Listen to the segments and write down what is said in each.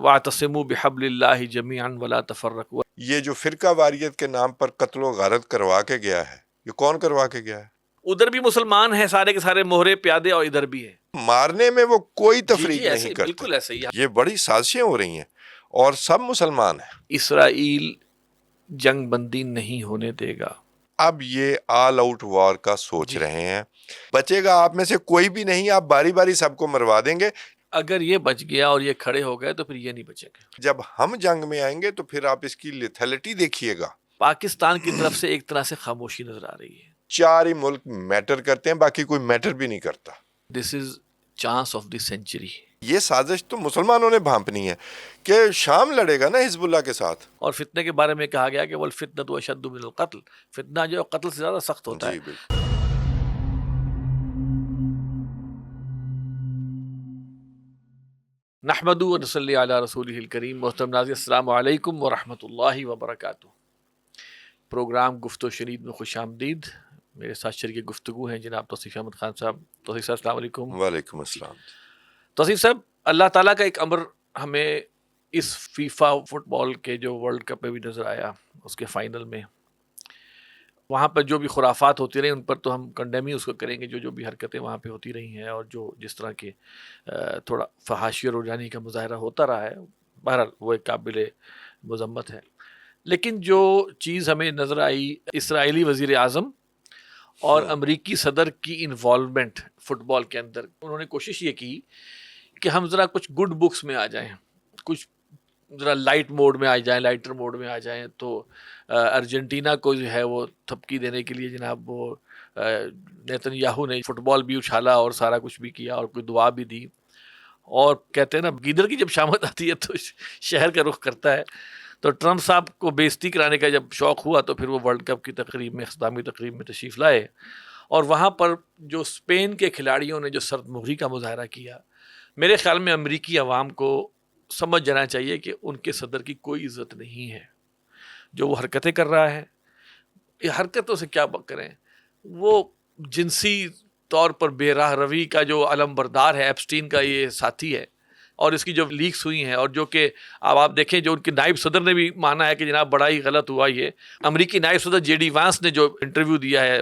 واعتصموا بحبل اللہ جمیعا ولا تفرقوا. یہ جو فرقہ واریت کے نام پر قتل و غارت کروا کے گیا ہے، یہ کون کروا کے گیا ہے؟ ادھر بھی مسلمان ہیں سارے کے سارے مہرے پیادے، اور ادھر بھی ہیں. مارنے میں وہ کوئی تفریق جی ایسے نہیں کرتے. بالکل ایسے ہی. یہ بڑی سازشیں ہو رہی ہیں اور سب مسلمان ہیں. اسرائیل جنگ بندی نہیں ہونے دے گا. اب یہ آل آؤٹ وار کا سوچ رہے ہیں. بچے گا آپ میں سے کوئی بھی نہیں، آپ باری باری سب کو مروا دیں گے. اگر یہ بچ گیا اور یہ کھڑے ہو گئے تو پھر یہ نہیں بچیں گے. جب ہم جنگ میں آئیں گے تو پھر آپ اس کی لیتھلٹی دیکھیے گا. پاکستان کی طرف سے ایک طرح سے خاموشی نظر آ رہی ہے. 4 ہی ملک میٹر کرتے ہیں، باقی کوئی میٹر بھی نہیں کرتا. دس از چانس آف دی سینچری. یہ سازش تو مسلمانوں نے بھانپنی ہے کہ شام لڑے گا نا حزب اللہ کے ساتھ. اور فتنے کے بارے میں کہا گیا کہ والفتنۃ اشد من القتل. فتنہ جو قتل سے زیادہ سخت ہوتا ہے. جی بالکل. نحمد و نصلی علی رسولہ الکریم. محترم ناظرین السلام علیکم ورحمۃ اللہ وبرکاتہ. پروگرام گفت و شنید میں خوش آمدید. میرے ساتھ شریک گفتگو ہیں جناب توصیف احمد خان صاحب. توصیف صاحب السلام علیکم. وعلیکم السلام. توصیف صاحب، اللہ تعالیٰ کا ایک امر ہمیں اس فیفا فٹ بال کے جو ورلڈ کپ میں بھی نظر آیا، اس کے فائنل میں. وہاں پر جو بھی خرافات ہوتی رہی ان پر تو ہم کنڈیم ہی اس کو کریں گے، جو بھی حرکتیں وہاں پہ ہوتی رہی ہیں اور جو جس طرح کے تھوڑا فحاشی اور رجحانی کا مظاہرہ ہوتا رہا ہے، بہرحال وہ ایک قابل مذمت ہے. لیکن جو چیز ہمیں نظر آئی، اسرائیلی وزیر اعظم اور امریکی صدر کی انوالومنٹ فٹ بال کے اندر. انہوں نے کوشش یہ کی کہ ہم ذرا کچھ گڈ بکس میں آ جائیں، کچھ ذرا لائٹ موڈ میں آ جائیں، لائٹر موڈ میں آ جائیں. تو ارجنٹینا کو جو ہے وہ تھپکی دینے کے لیے جناب وہ نیتن یاہو نے فٹ بال بھی اچھالا اور سارا کچھ بھی کیا اور کوئی دعا بھی دی. اور کہتے ہیں نا گیدڑ کی جب شامت آتی ہے تو شہر کا رخ کرتا ہے. تو ٹرمپ صاحب کو بےزتی کرانے کا جب شوق ہوا تو پھر وہ ورلڈ کپ کی تقریب میں، اختتامی تقریب میں تشریف لائے. اور وہاں پر جو اسپین کے کھلاڑیوں نے جو سرد مہری کا مظاہرہ کیا، میرے خیال میں امریکی عوام کو سمجھ جانا چاہیے کہ ان کے صدر کی کوئی عزت نہیں ہے. جو وہ حرکتیں کر رہا ہے، یہ حرکتوں سے کیا کریں. وہ جنسی طور پر بے راہ روی کا جو علم بردار ہے، ایپسٹین کا یہ ساتھی ہے، اور اس کی جو لیکس ہوئی ہیں، اور جو کہ اب آپ دیکھیں جو ان کے نائب صدر نے بھی مانا ہے کہ جناب بڑا ہی غلط ہوا. یہ امریکی نائب صدر جے ڈی وانس نے جو انٹرویو دیا ہے،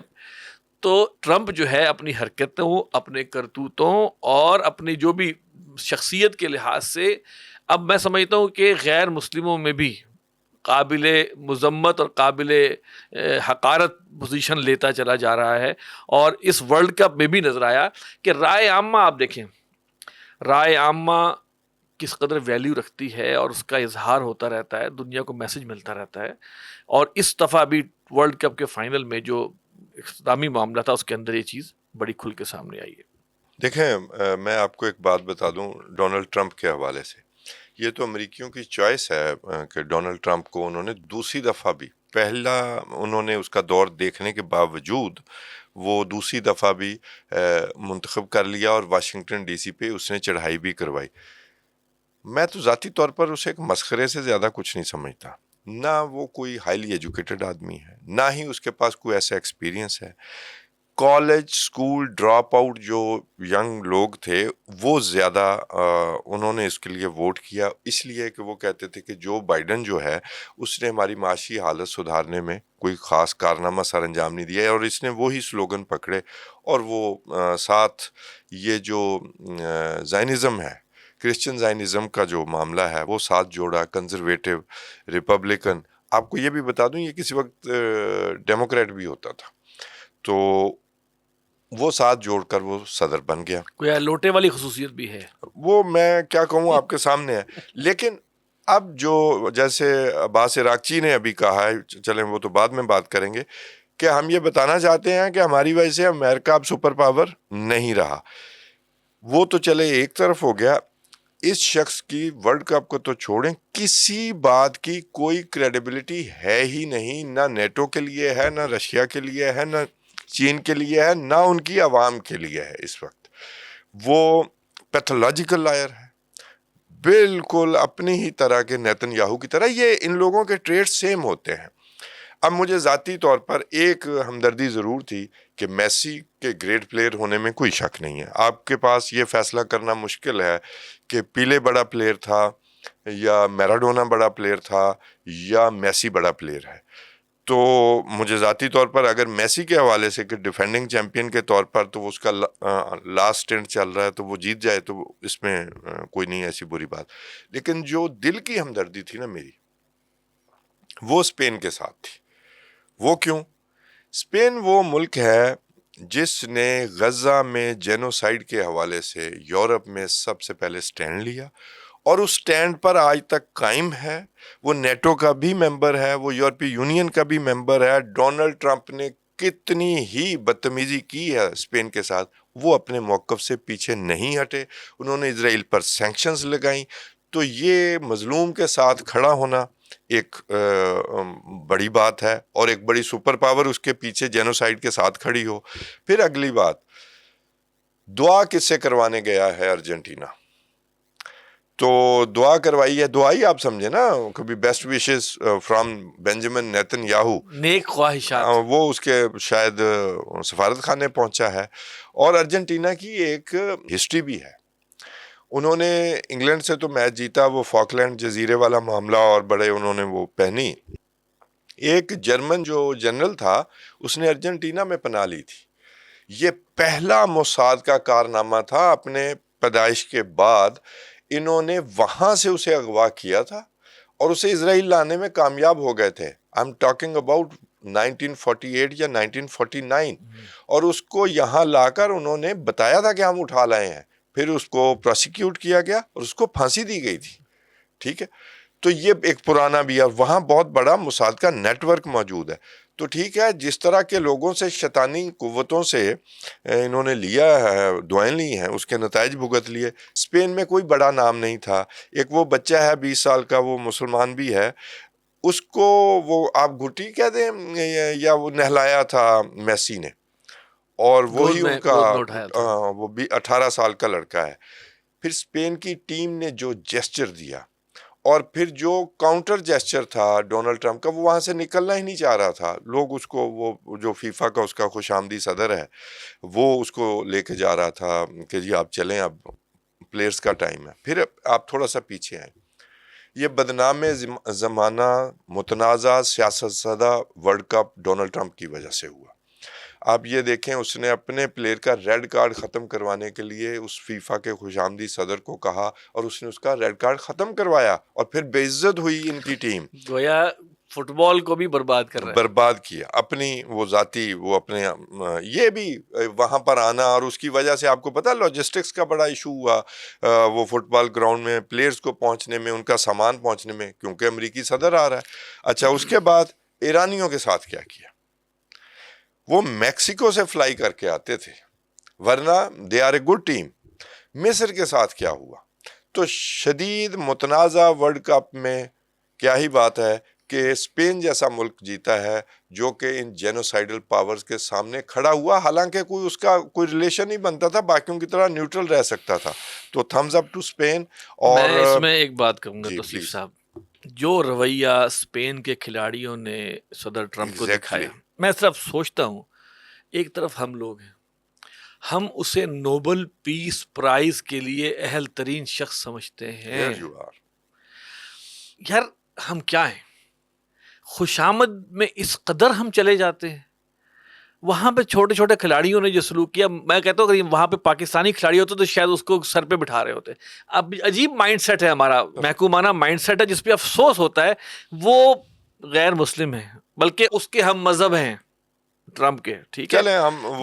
تو ٹرمپ جو ہے اپنی حرکتوں، اپنے کرتوتوں اور اپنی جو بھی شخصیت کے لحاظ سے اب میں سمجھتا ہوں کہ غیر مسلموں میں بھی قابل مذمت اور قابل حقارت پوزیشن لیتا چلا جا رہا ہے. اور اس ورلڈ کپ میں بھی نظر آیا کہ رائے عامہ، آپ دیکھیں رائے عامہ کس قدر ویلیو رکھتی ہے اور اس کا اظہار ہوتا رہتا ہے، دنیا کو میسج ملتا رہتا ہے. اور اس دفعہ بھی ورلڈ کپ کے فائنل میں جو اختتامی معاملہ تھا اس کے اندر یہ چیز بڑی کھل کے سامنے آئی ہے. دیکھیں، میں آپ کو ایک بات بتا دوں ڈونلڈ ٹرمپ کے حوالے سے. یہ تو امریکیوں کی چوائس ہے کہ ڈونلڈ ٹرمپ کو انہوں نے دوسری دفعہ بھی، پہلا انہوں نے اس کا دور دیکھنے کے باوجود وہ دوسری دفعہ بھی منتخب کر لیا اور واشنگٹن ڈی سی پہ اس نے چڑھائی بھی کروائی. میں تو ذاتی طور پر اسے ایک مسخرے سے زیادہ کچھ نہیں سمجھتا. نہ وہ کوئی ہائیلی ایجوکیٹڈ آدمی ہے، نہ ہی اس کے پاس کوئی ایسا ایکسپیرینس ہے. کالج اسکول ڈراپ آؤٹ جو ینگ لوگ تھے وہ زیادہ انہوں نے اس کے لیے ووٹ کیا، اس لیے کہ وہ کہتے تھے کہ جو بائیڈن جو ہے اس نے ہماری معاشی حالت سدھارنے میں کوئی خاص کارنامہ سر انجام نہیں دیا ہے. اور اس نے وہی سلوگن پکڑے اور وہ ساتھ یہ جو زائنزم ہے، کرسچن زائنزم کا جو معاملہ ہے وہ ساتھ جوڑا، کنزرویٹو ریپبلکن. آپ کو یہ بھی بتا دوں یہ کسی وقت ڈیموکریٹ بھی ہوتا تھا، تو وہ ساتھ جوڑ کر وہ صدر بن گیا. کوئی لوٹے والی خصوصیت بھی ہے، وہ میں کیا کہوں آپ کے سامنے ہے. لیکن اب جو جیسے عباس عراقچی نے ابھی کہا ہے، چلیں وہ تو بعد میں بات کریں گے، کہ ہم یہ بتانا چاہتے ہیں کہ ہماری وجہ سے امریکہ اب سپر پاور نہیں رہا. وہ تو چلے ایک طرف ہو گیا. اس شخص کی ورلڈ کپ کو تو چھوڑیں، کسی بات کی کوئی کریڈیبلٹی ہے ہی نہیں، نہ نیٹو کے لیے ہے، نہ رشیا کے لیے ہے، نہ چین کے لیے ہے، نہ ان کی عوام کے لیے ہے. اس وقت وہ پیتھولوجیکل لائر ہے، بالکل اپنی ہی طرح کے نیتن یاہو کی طرح. یہ ان لوگوں کے ٹریٹ سیم ہوتے ہیں. اب مجھے ذاتی طور پر ایک ہمدردی ضرور تھی کہ میسی کے گریٹ پلیئر ہونے میں کوئی شک نہیں ہے. آپ کے پاس یہ فیصلہ کرنا مشکل ہے کہ پیلے بڑا پلیئر تھا یا میراڈونا بڑا پلیئر تھا یا میسی بڑا پلیئر ہے. تو مجھے ذاتی طور پر اگر میسی کے حوالے سے کہ ڈیفینڈنگ چیمپئن کے طور پر تو اس کا لاسٹ اسٹینٹ چل رہا ہے تو وہ جیت جائے تو اس میں کوئی نہیں ایسی بری بات. لیکن جو دل کی ہمدردی تھی نا میری وہ اسپین کے ساتھ تھی. وہ کیوں؟ اسپین وہ ملک ہے جس نے غزہ میں جینوسائیڈ کے حوالے سے یورپ میں سب سے پہلے سٹینڈ لیا اور اس سٹینڈ پر آج تک قائم ہے. وہ نیٹو کا بھی ممبر ہے, وہ یورپی یونین کا بھی ممبر ہے. ڈونلڈ ٹرمپ نے کتنی ہی بدتمیزی کی ہے اسپین کے ساتھ, وہ اپنے موقف سے پیچھے نہیں ہٹے. انہوں نے اسرائیل پر سینکشنز لگائیں. تو یہ مظلوم کے ساتھ کھڑا ہونا ایک بڑی بات ہے, اور ایک بڑی سپر پاور اس کے پیچھے جینوسائیڈ کے ساتھ کھڑی ہو. پھر اگلی بات, دعا کس سے کروانے گیا ہے ارجنٹینا؟ تو دعا کروائی ہے, دعا ہی آپ سمجھے نا, کبھی best wishes from Benjamin Netanyahu, نیک خواہشات. وہ اس کے شاید سفارت خانے پہنچا ہے. اور ارجنٹینا کی ایک ہسٹری بھی ہے. انہوں نے انگلینڈ سے تو میچ جیتا, وہ فاکلینڈ جزیرے والا معاملہ, اور بڑے انہوں نے وہ پہنی. ایک جرمن جو جنرل تھا اس نے ارجنٹینا میں پناہ لی تھی. یہ پہلا موساد کا کارنامہ تھا. اپنے پیدائش کے بعد انہوں نے وہاں سے اسے اغوا کیا تھا اور اسے اسرائیل لانے میں کامیاب ہو گئے تھے. آئی ایم ٹاکنگ اباؤٹ 1948 یا 1949. اور اس کو یہاں لا کر انہوں نے بتایا تھا کہ ہم اٹھا لائے ہیں. پھر اس کو پروسیکیوٹ کیا گیا اور اس کو پھانسی دی گئی تھی. ٹھیک ہے, تو یہ ایک پرانا بھی ہے. وہاں بہت بڑا موساد کا نیٹ ورک موجود ہے. تو ٹھیک ہے, جس طرح کے لوگوں سے شیطانی قوتوں سے انہوں نے لیا ہے, دعائیں لی ہیں, اس کے نتائج بھگت لیے. اسپین میں کوئی بڑا نام نہیں تھا. ایک وہ بچہ ہے 20 سال کا, وہ مسلمان بھی ہے, اس کو وہ آپ گھٹی کہہ دیں یا وہ نہلایا تھا میسی نے, اور وہی ان کا گود میں اٹھایا تھا. وہ بھی 18 سال کا لڑکا ہے. پھر اسپین کی ٹیم نے جو جیسچر دیا, اور پھر جو کاؤنٹر جیسچر تھا ڈونلڈ ٹرمپ کا, وہ وہاں سے نکلنا ہی نہیں چاہ رہا تھا. لوگ اس کو, وہ جو فیفا کا اس کا خوش آمدی صدر ہے, وہ اس کو لے کے جا رہا تھا کہ جی آپ چلیں, اب پلیئرز کا ٹائم ہے. پھر آپ تھوڑا سا پیچھے آئیں. یہ بدنام زمانہ متنازع سیاست زدہ ورلڈ کپ ڈونلڈ ٹرمپ کی وجہ سے ہوا. آپ یہ دیکھیں, اس نے اپنے پلیئر کا ریڈ کارڈ ختم کروانے کے لیے اس فیفا کے خوش آمدی صدر کو کہا, اور اس نے اس کا ریڈ کارڈ ختم کروایا, اور پھر بے عزت ہوئی ان کی ٹیم. گویا فٹ بال کو بھی برباد کر رہا ہے. برباد کیا اپنی وہ ذاتی, وہ اپنے یہ بھی وہاں پر آنا, اور اس کی وجہ سے آپ کو پتا لاجسٹکس کا بڑا ایشو ہوا وہ فٹ بال گراؤنڈ میں پلیئرز کو پہنچنے میں, ان کا سامان پہنچنے میں, کیونکہ امریکی صدر آ رہا ہے. اچھا, اس کے بعد ایرانیوں کے ساتھ کیا کیا؟ وہ میکسیکو سے فلائی کر کے آتے تھے, ورنہ they are a good team. مصر کے ساتھ کیا ہوا؟ تو شدید متنازع ورلڈ کپ میں کیا ہی بات ہے کہ اسپین جیسا ملک جیتا ہے جو کہ ان جینوسائیڈل پاورز کے سامنے کھڑا ہوا, حالانکہ کوئی اس کا کوئی ریلیشن نہیں بنتا تھا, باقیوں کی طرح نیوٹرل رہ سکتا تھا. تو تھمز اپ ٹو اسپین. اور میں اس میں ایک بات کہوں گا جی توصیف پلیز. صاحب, جو رویہ اسپین کے کھلاڑیوں نے صدر ٹرمپ کو دکھایا, میں صرف سوچتا ہوں ایک طرف ہم لوگ ہیں, ہم اسے نوبل پیس پرائز کے لیے اہل ترین شخص سمجھتے ہیں. یار ہم کیا ہیں, خوشامد میں اس قدر ہم چلے جاتے ہیں. وہاں پہ چھوٹے چھوٹے کھلاڑیوں نے جو سلوک کیا, میں کہتا ہوں اگر وہاں پہ پاکستانی کھلاڑی ہوتے تو شاید اس کو سر پہ بٹھا رہے ہوتے. اب عجیب مائنڈ سیٹ ہے ہمارا, محکومانہ مائنڈ سیٹ ہے, جس پہ افسوس ہوتا ہے. وہ غیر مسلم ہے, بلکہ اس کے ہم مذہب ہیں ٹرمپ کے. ٹھیک ہے,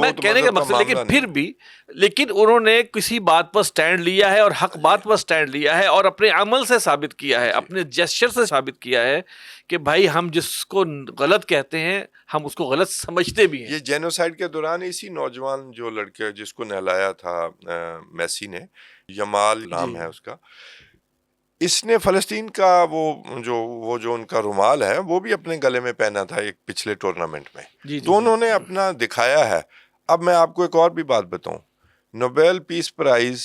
میں کہنے کا مقصد, لیکن پھر بھی لیکن انہوں نے کسی بات پر سٹینڈ لیا ہے, اور حق بات پر سٹینڈ لیا ہے, اور اپنے عمل سے ثابت کیا ہے, اپنے جیسچر سے ثابت کیا ہے کہ بھائی ہم جس کو غلط کہتے ہیں ہم اس کو غلط سمجھتے بھی ہیں. یہ جینوسائیڈ کے دوران اسی نوجوان جو لڑکے جس کو نہلایا تھا میسی نے, یمال نام ہے اس کا, اس نے فلسطین کا وہ جو ان کا رومال ہے وہ بھی اپنے گلے میں پہنا تھا ایک پچھلے ٹورنامنٹ میں. تو انہوں نے اپنا دکھایا ہے. اب میں آپ کو ایک اور بھی بات بتاؤں, نوبیل پیس پرائز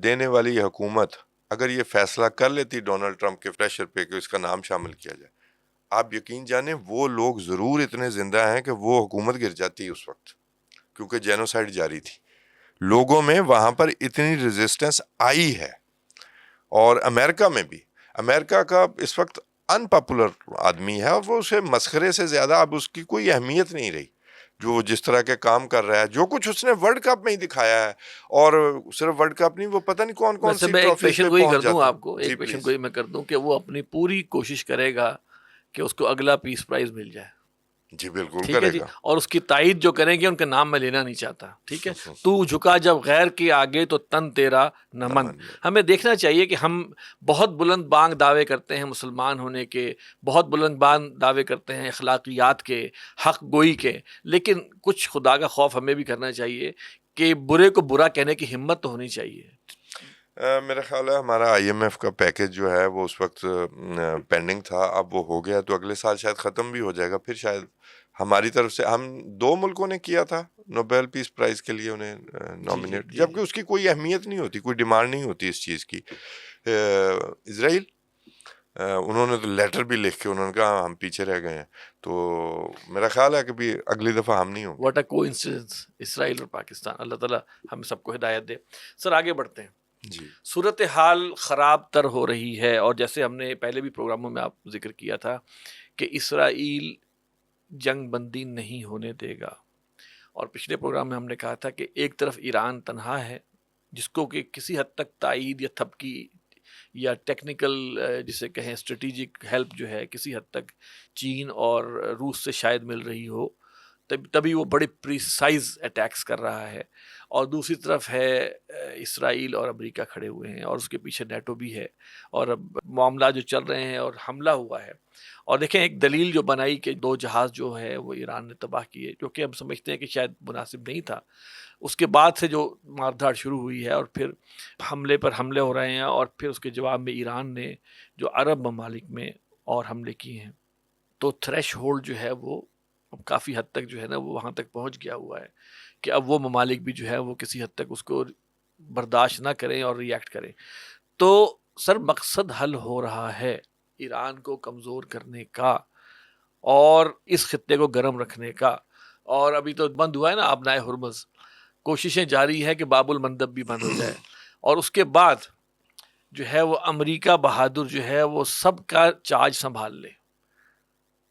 دینے والی حکومت اگر یہ فیصلہ کر لیتی ڈونلڈ ٹرمپ کے پریشر پہ کہ اس کا نام شامل کیا جائے, آپ یقین جانیں وہ لوگ ضرور اتنے زندہ ہیں کہ وہ حکومت گر جاتی اس وقت, کیونکہ جینوسائیڈ جاری تھی. لوگوں میں وہاں پر اتنی ریزسٹنس آئی ہے, اور امریکہ میں بھی. امریکہ کا اس وقت ان پاپولر آدمی ہے اور وہ اسے مسخرے سے زیادہ اب اس کی کوئی اہمیت نہیں رہی. جو جس طرح کے کام کر رہا ہے, جو کچھ اس نے ورلڈ کپ میں ہی دکھایا ہے, اور صرف ورلڈ کپ نہیں, وہ پتہ نہیں کون کون ویسے سی میں ایک ٹرافیز پیشن پہ گوئی کر پہنچ دوں جاتا آپ کو, ہے. جی ایک پیشن پلیز. گوئی میں کر دوں کہ وہ اپنی پوری کوشش کرے گا کہ اس کو اگلا پیس پرائز مل جائے. جی بالکل ٹھیک ہے کرے جی, گا. اور اس کی تائید جو کریں گے ان کے نام میں لینا نہیں چاہتا. ٹھیک ہے, تو جھکا جب غیر کے آگے تو تن تیرا نمن. ہمیں دیکھنا چاہیے کہ ہم بہت بلند بانگ دعوے کرتے ہیں مسلمان ہونے کے, بہت بلند بانگ دعوے کرتے ہیں اخلاقیات کے, حق گوئی کے, لیکن کچھ خدا کا خوف ہمیں بھی کرنا چاہیے کہ برے کو برا کہنے کی ہمت تو ہونی چاہیے. میرا خیال ہے ہمارا آئی ایم ایف کا پیکج جو ہے وہ اس وقت پینڈنگ تھا, اب وہ ہو گیا, تو اگلے سال شاید ختم بھی ہو جائے گا. پھر شاید ہماری طرف سے ہم 2 ملکوں نے کیا تھا نوبیل پیس پرائز کے لیے انہیں نامنیٹ, جبکہ اس کی کوئی اہمیت نہیں ہوتی, کوئی ڈیمانڈ نہیں ہوتی اس چیز کی. اسرائیل, انہوں نے تو لیٹر بھی لکھ کے انہوں نے کہا ہم پیچھے رہ گئے ہیں, تو میرا خیال ہے کہ بھی اگلی دفعہ ہم نہیں ہوں گے. واٹ اے کوئنسیڈنس, اسرائیل اور پاکستان. اللہ تعالیٰ ہم سب کو ہدایت دے. سر آگے بڑھتے ہیں. جی صورتحال خراب تر ہو رہی ہے, اور جیسے ہم نے پہلے بھی پروگراموں میں آپ ذکر کیا تھا کہ اسرائیل جنگ بندی نہیں ہونے دے گا, اور پچھلے پروگرام میں ہم نے کہا تھا کہ ایک طرف ایران تنہا ہے جس کو کہ کسی حد تک تائید یا تھپکی یا ٹیکنیکل جسے کہیں اسٹریٹجک ہیلپ جو ہے کسی حد تک چین اور روس سے شاید مل رہی ہو, تبھی وہ بڑے پریسائز اٹیکس کر رہا ہے. اور دوسری طرف ہے اسرائیل اور امریکہ کھڑے ہوئے ہیں, اور اس کے پیچھے نیٹو بھی ہے, اور اب معاملات جو چل رہے ہیں اور حملہ ہوا ہے. اور دیکھیں ایک دلیل جو بنائی کہ 2 جہاز جو ہے وہ ایران نے تباہ کیے, جو کہ ہم سمجھتے ہیں کہ شاید مناسب نہیں تھا. اس کے بعد سے جو مار دھاڑ شروع ہوئی ہے, اور پھر حملے پر حملے ہو رہے ہیں, اور پھر اس کے جواب میں ایران نے جو عرب ممالک میں اور حملے کیے ہیں, تو تھریش ہولڈ جو ہے وہ کافی حد تک جو ہے نا وہ وہاں تک پہنچ گیا ہوا ہے کہ اب وہ ممالک بھی جو ہے وہ کسی حد تک اس کو برداشت نہ کریں اور ریئیکٹ کریں. تو سر مقصد حل ہو رہا ہے ایران کو کمزور کرنے کا اور اس خطے کو گرم رکھنے کا, اور ابھی تو بند ہوا ہے نا آبنائے ہرمز, کوششیں جاری ہے کہ باب المندب بھی بند ہو جائے, اور اس کے بعد جو ہے وہ امریکہ بہادر جو ہے وہ سب کا چارج سنبھال لے,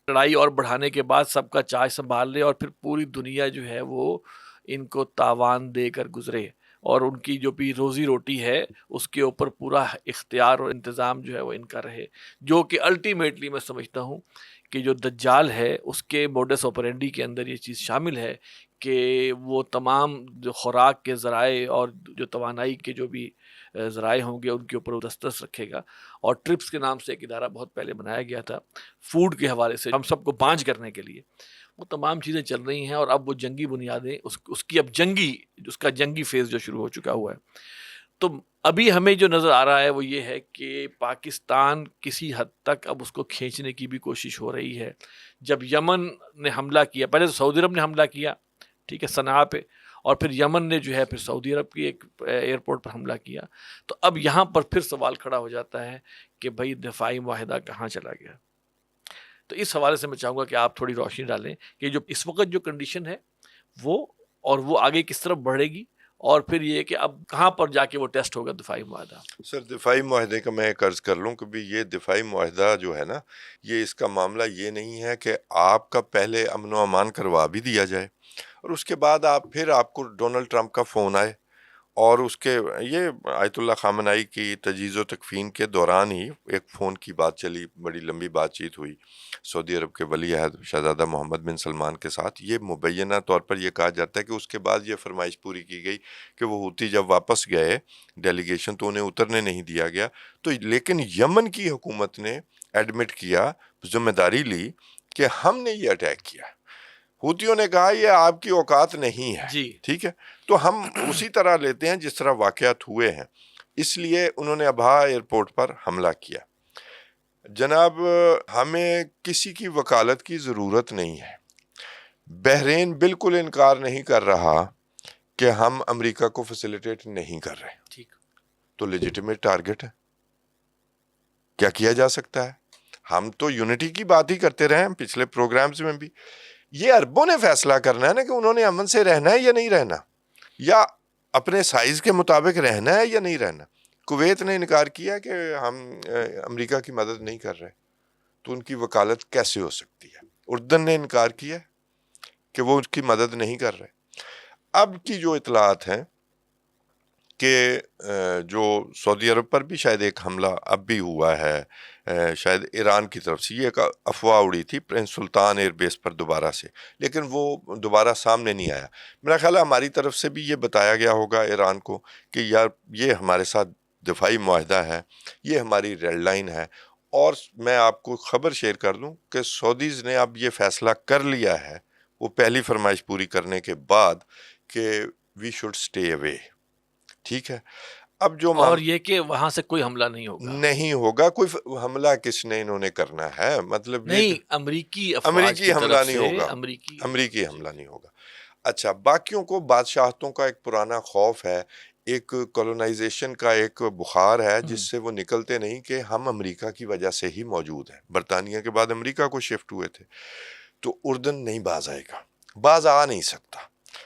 لڑائی اور بڑھانے کے بعد سب کا چارج سنبھال لے, اور پھر پوری دنیا جو ہے وہ ان کو تاوان دے کر گزرے, اور ان کی جو بھی روزی روٹی ہے اس کے اوپر پورا اختیار اور انتظام جو ہے وہ ان کا رہے. جو کہ الٹیمیٹلی میں سمجھتا ہوں کہ جو دجال ہے اس کے موڈس آپرینڈی کے اندر یہ چیز شامل ہے کہ وہ تمام جو خوراک کے ذرائع اور جو توانائی کے جو بھی ذرائع ہوں گے ان کے اوپر وہ دسترس رکھے گا. اور ٹرپس کے نام سے ایک ادارہ بہت پہلے بنایا گیا تھا فوڈ کے حوالے سے ہم سب کو بانج کرنے کے لیے, وہ تمام چیزیں چل رہی ہیں, اور اب وہ جنگی بنیادیں اس کی اب اس کا جنگی فیز جو شروع ہو چکا ہوا ہے. تو ابھی ہمیں جو نظر آ رہا ہے وہ یہ ہے کہ پاکستان کسی حد تک اب اس کو کھینچنے کی بھی کوشش ہو رہی ہے. جب یمن نے حملہ کیا, پہلے تو سعودی عرب نے حملہ کیا, ٹھیک ہے, صنعاء پہ, اور پھر یمن نے جو ہے پھر سعودی عرب کی ایک ایئرپورٹ پر حملہ کیا, تو اب یہاں پر پھر سوال کھڑا ہو جاتا ہے کہ بھائی دفاعی معاہدہ کہاں چلا گیا. تو اس حوالے سے میں چاہوں گا کہ آپ تھوڑی روشنی ڈالیں کہ جو اس وقت جو کنڈیشن ہے وہ, اور وہ آگے کس طرف بڑھے گی, اور پھر یہ کہ اب کہاں پر جا کے وہ ٹیسٹ ہوگا دفاعی معاہدہ. سر دفاعی معاہدے کا میں ایک عرض کر لوں کہ بھی یہ دفاعی معاہدہ جو ہے نا, یہ اس کا معاملہ یہ نہیں ہے کہ آپ کا پہلے امن و امان کروا بھی دیا جائے اور اس کے بعد آپ کو ڈونلڈ ٹرمپ کا فون آئے, اور اس کے یہ آیت اللہ خامنائی کی تجہیز و تکفین کے دوران ہی ایک فون کی بات چلی, بڑی لمبی بات چیت ہوئی سعودی عرب کے ولی عہد شہزادہ محمد بن سلمان کے ساتھ. یہ مبینہ طور پر یہ کہا جاتا ہے کہ اس کے بعد یہ فرمائش پوری کی گئی کہ وہ ہوتی جب واپس گئے ڈیلیگیشن تو انہیں اترنے نہیں دیا گیا, تو لیکن یمن کی حکومت نے ایڈمٹ کیا, ذمہ داری لی کہ ہم نے یہ اٹیک کیا. ہوتیوں نے کہا یہ آپ کی اوقات نہیں ہے, جی ٹھیک ہے, تو ہم اسی طرح لیتے ہیں جس طرح واقعات ہوئے ہیں, اس لیے انہوں نے ابہا ایئرپورٹ پر حملہ کیا. جناب ہمیں کسی کی وکالت کی ضرورت نہیں ہے. بحرین بالکل انکار نہیں کر رہا کہ ہم امریکہ کو فیسیلیٹیٹ نہیں کر رہے, ٹھیک, تو لیجیٹیمیٹ ٹارگٹ ہے, کیا کیا جا سکتا ہے. ہم تو یونٹی کی بات ہی کرتے رہے ہیں پچھلے پروگرامز میں بھی. یہ عربوں نے فیصلہ کرنا ہے نا کہ انہوں نے امن سے رہنا ہے یا نہیں رہنا, یا اپنے سائز کے مطابق رہنا ہے یا نہیں رہنا. کویت نے انکار کیا کہ ہم امریکہ کی مدد نہیں کر رہے، تو ان کی وکالت کیسے ہو سکتی ہے؟ اردن نے انکار کیا کہ وہ اس کی مدد نہیں کر رہے۔ اب کی جو اطلاعات ہیں کہ جو سعودی عرب پر بھی شاید ایک حملہ اب بھی ہوا ہے، شاید ایران کی طرف سے، یہ ایک افواہ اڑی تھی پرنس سلطان ایئر بیس پر دوبارہ سے، لیکن وہ دوبارہ سامنے نہیں آیا۔ میرا خیال ہے ہماری طرف سے بھی یہ بتایا گیا ہوگا ایران کو کہ یار یہ ہمارے ساتھ دفاعی معاہدہ ہے، یہ ہماری ریڈ لائن ہے۔ اور میں آپ کو خبر شیئر کر دوں کہ سعودیز نے اب یہ فیصلہ کر لیا ہے، وہ پہلی فرمائش پوری کرنے کے بعد، کہ وی شوڈ اسٹے اوے، ٹھیک ہے۔ اب جو اور یہ کہ وہاں سے کوئی حملہ نہیں ہوگا، نہیں ہوگا، کوئی حملہ کس نے انہوں نے کرنا ہے، مطلب یہ نہیں، امریکی افواج امریکی کی حملہ طرف نہیں سے ہوگا، امریکی امریکی حملہ نہیں ہوگا۔ اچھا، باقیوں کو بادشاہتوں کا ایک پرانا خوف ہے، ایک کولونائزیشن کا ایک بخار ہے جس سے وہ نکلتے نہیں، کہ ہم امریکہ کی وجہ سے ہی موجود ہیں، برطانیہ کے بعد امریکہ کو شفٹ ہوئے تھے، تو اردن نہیں باز آئے گا، باز آ نہیں سکتا،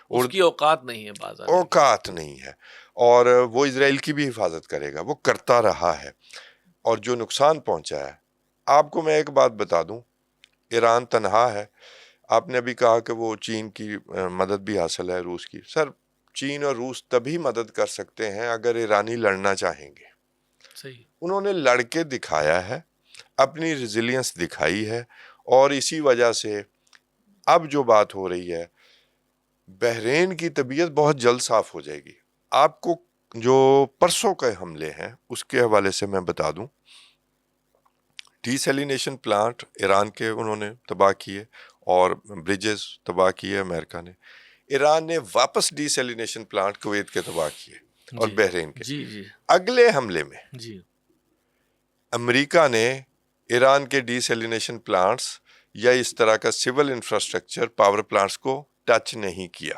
اس کی اوقات نہیں ہے باز آنے کی۔ اوقات نہیں ہے، اور وہ اسرائیل کی بھی حفاظت کرے گا، وہ کرتا رہا ہے۔ اور جو نقصان پہنچا ہے، آپ کو میں ایک بات بتا دوں، ایران تنہا ہے۔ آپ نے ابھی کہا کہ وہ چین کی مدد بھی حاصل ہے، روس کی۔ سر، چین اور روس تبھی مدد کر سکتے ہیں اگر ایرانی لڑنا چاہیں گے۔ صحیح، انہوں نے لڑ کے دکھایا ہے، اپنی ریزیلینس دکھائی ہے، اور اسی وجہ سے اب جو بات ہو رہی ہے، بحرین کی طبیعت بہت جلد صاف ہو جائے گی۔ آپ کو جو پرسوں کے حملے ہیں اس کے حوالے سے میں بتا دوں، ڈی سیلینیشن پلانٹ ایران کے انہوں نے تباہ کیے، اور بریجز تباہ کیے امریکہ نے۔ ایران نے واپس ڈی سیلینیشن پلانٹ کویت کے تباہ کیے اور جی بحرین کے۔ جی جی اگلے حملے میں جی، امریکہ نے ایران کے ڈی سیلینیشن پلانٹس یا اس طرح کا سول انفراسٹرکچر پاور پلانٹس کو ٹچ نہیں کیا،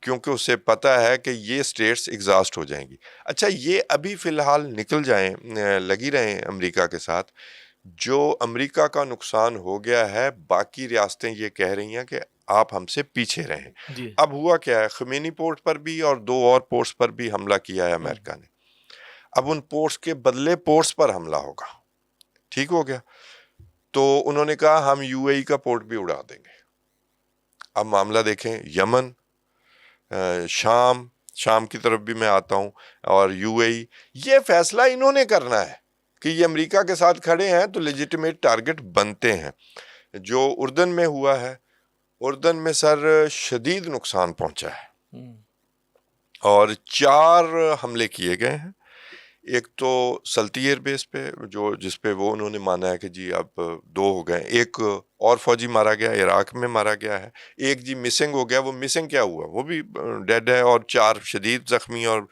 کیونکہ اسے پتا ہے کہ یہ سٹیٹس ایگزاسٹ ہو جائیں گی۔ اچھا، یہ ابھی فی الحال نکل جائیں، لگی رہیں امریکہ کے ساتھ، جو امریکہ کا نقصان ہو گیا ہے باقی ریاستیں یہ کہہ رہی ہیں کہ آپ ہم سے پیچھے رہیں۔ جی، اب ہوا کیا ہے، خمینی پورٹ پر بھی اور 2 اور پورٹس پر بھی حملہ کیا ہے امریکہ نے۔ اب ان پورٹس کے بدلے پورٹس پر حملہ ہوگا، ٹھیک ہو گیا؟ تو انہوں نے کہا ہم یو اے ای کا پورٹ بھی اڑا دیں گے۔ اب معاملہ دیکھیں، یمن، شام کی طرف بھی میں آتا ہوں، اور یو اے ای، یہ فیصلہ انہوں نے کرنا ہے کہ یہ امریکہ کے ساتھ کھڑے ہیں تو لیجیٹیمیٹ ٹارگٹ بنتے ہیں۔ جو اردن میں ہوا ہے، اردن میں سر شدید نقصان پہنچا ہے، اور 4 حملے کیے گئے ہیں۔ ایک تو سلطی ایئر بیس پہ، جس پہ وہ انہوں نے مانا ہے کہ جی اب 2 ہو گئے، ایک اور فوجی مارا گیا، عراق میں مارا گیا ہے، ایک جی مسنگ ہو گیا، وہ مسنگ کیا ہوا، وہ بھی ڈیڈ ہے، اور 4 شدید زخمی، اور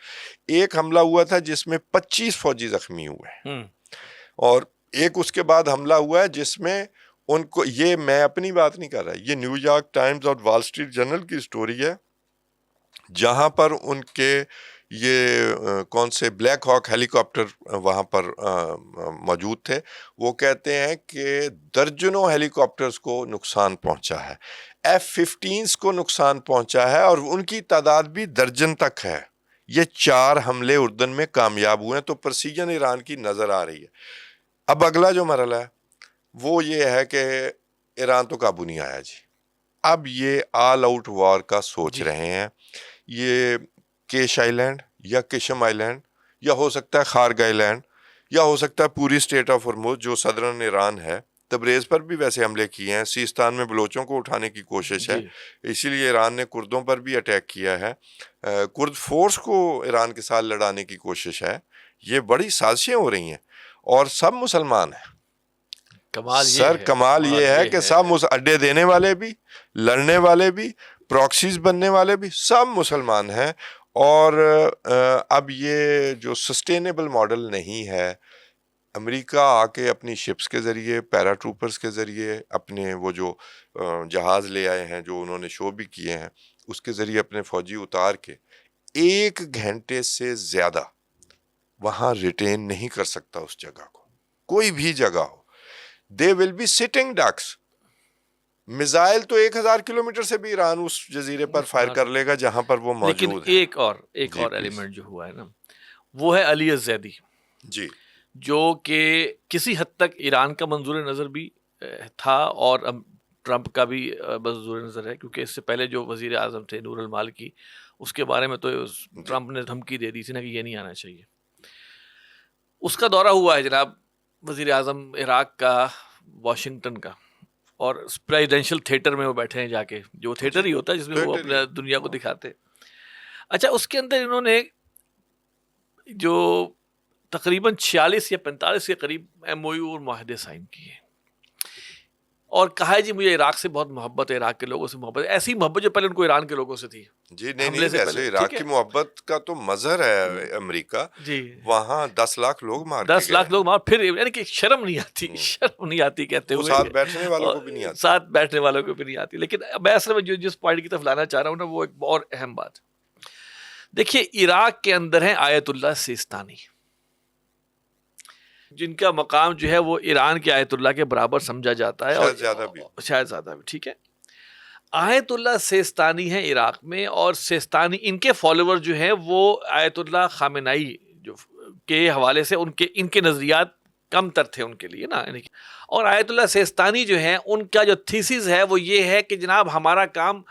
ایک حملہ ہوا تھا جس میں 25 فوجی زخمی ہوئے، اور ایک اس کے بعد حملہ ہوا ہے جس میں ان کو، یہ میں اپنی بات نہیں کر رہا، یہ نیو یارک ٹائمز اور وال اسٹریٹ جرنل کی سٹوری ہے، جہاں پر ان کے یہ کون سے بلیک ہاک ہیلی کاپٹر وہاں پر موجود تھے، وہ کہتے ہیں کہ درجنوں ہیلی کاپٹرز کو نقصان پہنچا ہے، F-15s کو نقصان پہنچا ہے، اور ان کی تعداد بھی درجن تک ہے۔ یہ 4 حملے اردن میں کامیاب ہوئے ہیں، تو پرسیجن ایران کی نظر آ رہی ہے۔ اب اگلا جو مرحلہ ہے وہ یہ ہے کہ ایران تو قابو نہیں آیا جی، اب یہ آل آؤٹ وار کا سوچ رہے ہیں، یہ کیش آئی لینڈ یا کشم آئی لینڈ، یا ہو سکتا ہے خارگ آئی لینڈ، یا ہو سکتا ہے پوری اسٹیٹ آف ہرمز جو صدرن ایران ہے۔ تبریز پر بھی ویسے حملے کیے ہیں، سیستان میں بلوچوں کو اٹھانے کی کوشش ہے، اسی لیے ایران نے کردوں پر بھی اٹیک کیا ہے، کرد فورس کو ایران کے ساتھ لڑانے کی کوشش ہے۔ یہ بڑی سازشیں ہو رہی ہیں، اور سب مسلمان ہیں۔ کمال یہ ہے کہ سب اڈے دینے والے بھی، لڑنے والے بھی، پراکسیز بننے والے بھی، سب مسلمان ہیں۔ اور اب یہ جو سسٹینیبل ماڈل نہیں ہے، امریکہ آ کے اپنی شپس کے ذریعے، پیرا ٹروپرز کے ذریعے، اپنے وہ جو جہاز لے آئے ہیں جو انہوں نے شو بھی کیے ہیں، اس کے ذریعے اپنے فوجی اتار کے 1 گھنٹے سے زیادہ وہاں ریٹین نہیں کر سکتا اس جگہ کو، کوئی بھی جگہ ہو۔ They will be sitting ducks۔ Missile تو 1000 کلومیٹر سے بھی ایران اس جزیرے پر فائر کر لے گا جہاں پر وہ موجود ہے۔ لیکن ایک اور ایلیمنٹ جو ہوا ہے نا، وہ ہے علی الزیدی، جی جو کہ کسی حد تک ایران کا منظور نظر بھی تھا اور ٹرمپ کا بھی منظور نظر ہے، کیونکہ اس سے پہلے جو وزیر اعظم تھے نور المالکی، اس کے بارے میں تو جی ٹرمپ نے دھمکی دے دی تھی نا کہ یہ نہیں آنا چاہیے. اس کا دورہ ہوا ہے جناب وزیر اعظم عراق کا، واشنگٹن کا، اور پریزیڈینشل تھیٹر میں وہ بیٹھے ہیں جا کے، جو تھیٹر ہی ہوتا ہے جس میں وہ تھیٹر ہی اپنے دنیا کو دکھاتے. اچھا، اس کے اندر انہوں نے جو تقریباً 46 یا 45 کے قریب ایم او یو اور معاہدے سائن کیے، اور کہا ہے جی مجھے عراق سے بہت محبت ہے، عراق کے لوگوں سے محبت ہے، ایسی محبت جو پہلے ان کو ایران کے لوگوں سے تھی. جی نہیں حملے نہیں، سے ویسے پہلے، عراق ٹھیک ہے کی محبت کا تو مظہر ہے امریکہ، جی، وہاں 10 لاکھ لوگ مار کے 10 گئے لاکھ لوگ وہاں، پھر یعنی کہ شرم نہیں آتی، شرم نہیں آتی کہتے وہ ہوئے، ساتھ بیٹھنے والوں کو اور بھی نہیں آتی. ساتھ بیٹھنے والوں کو بھی نہیں آتی. لیکن میں اصل میں جس پوائنٹ کی طرف لانا چاہ رہا ہوں نا، وہ ایک اور اہم بات. دیکھیے، عراق کے اندر ہے آیت اللہ سیستانی، جن کا مقام جو ہے وہ ایران کے آیت اللہ کے برابر سمجھا جاتا ہے، اور شاید زیادہ بھی. شاید زیادہ بھی. ٹھیک ہے، آیت اللہ سیستانی ہے عراق میں، اور سیستانی ان کے فالوور جو ہیں وہ آیت اللہ خامنائی جو کے حوالے سے ان کے نظریات کم تر تھے ان کے لیے نا، یعنی اور آیت اللہ سیستانی جو ہیں ان کا جو تھیسس ہے وہ یہ ہے کہ جناب ہمارا کام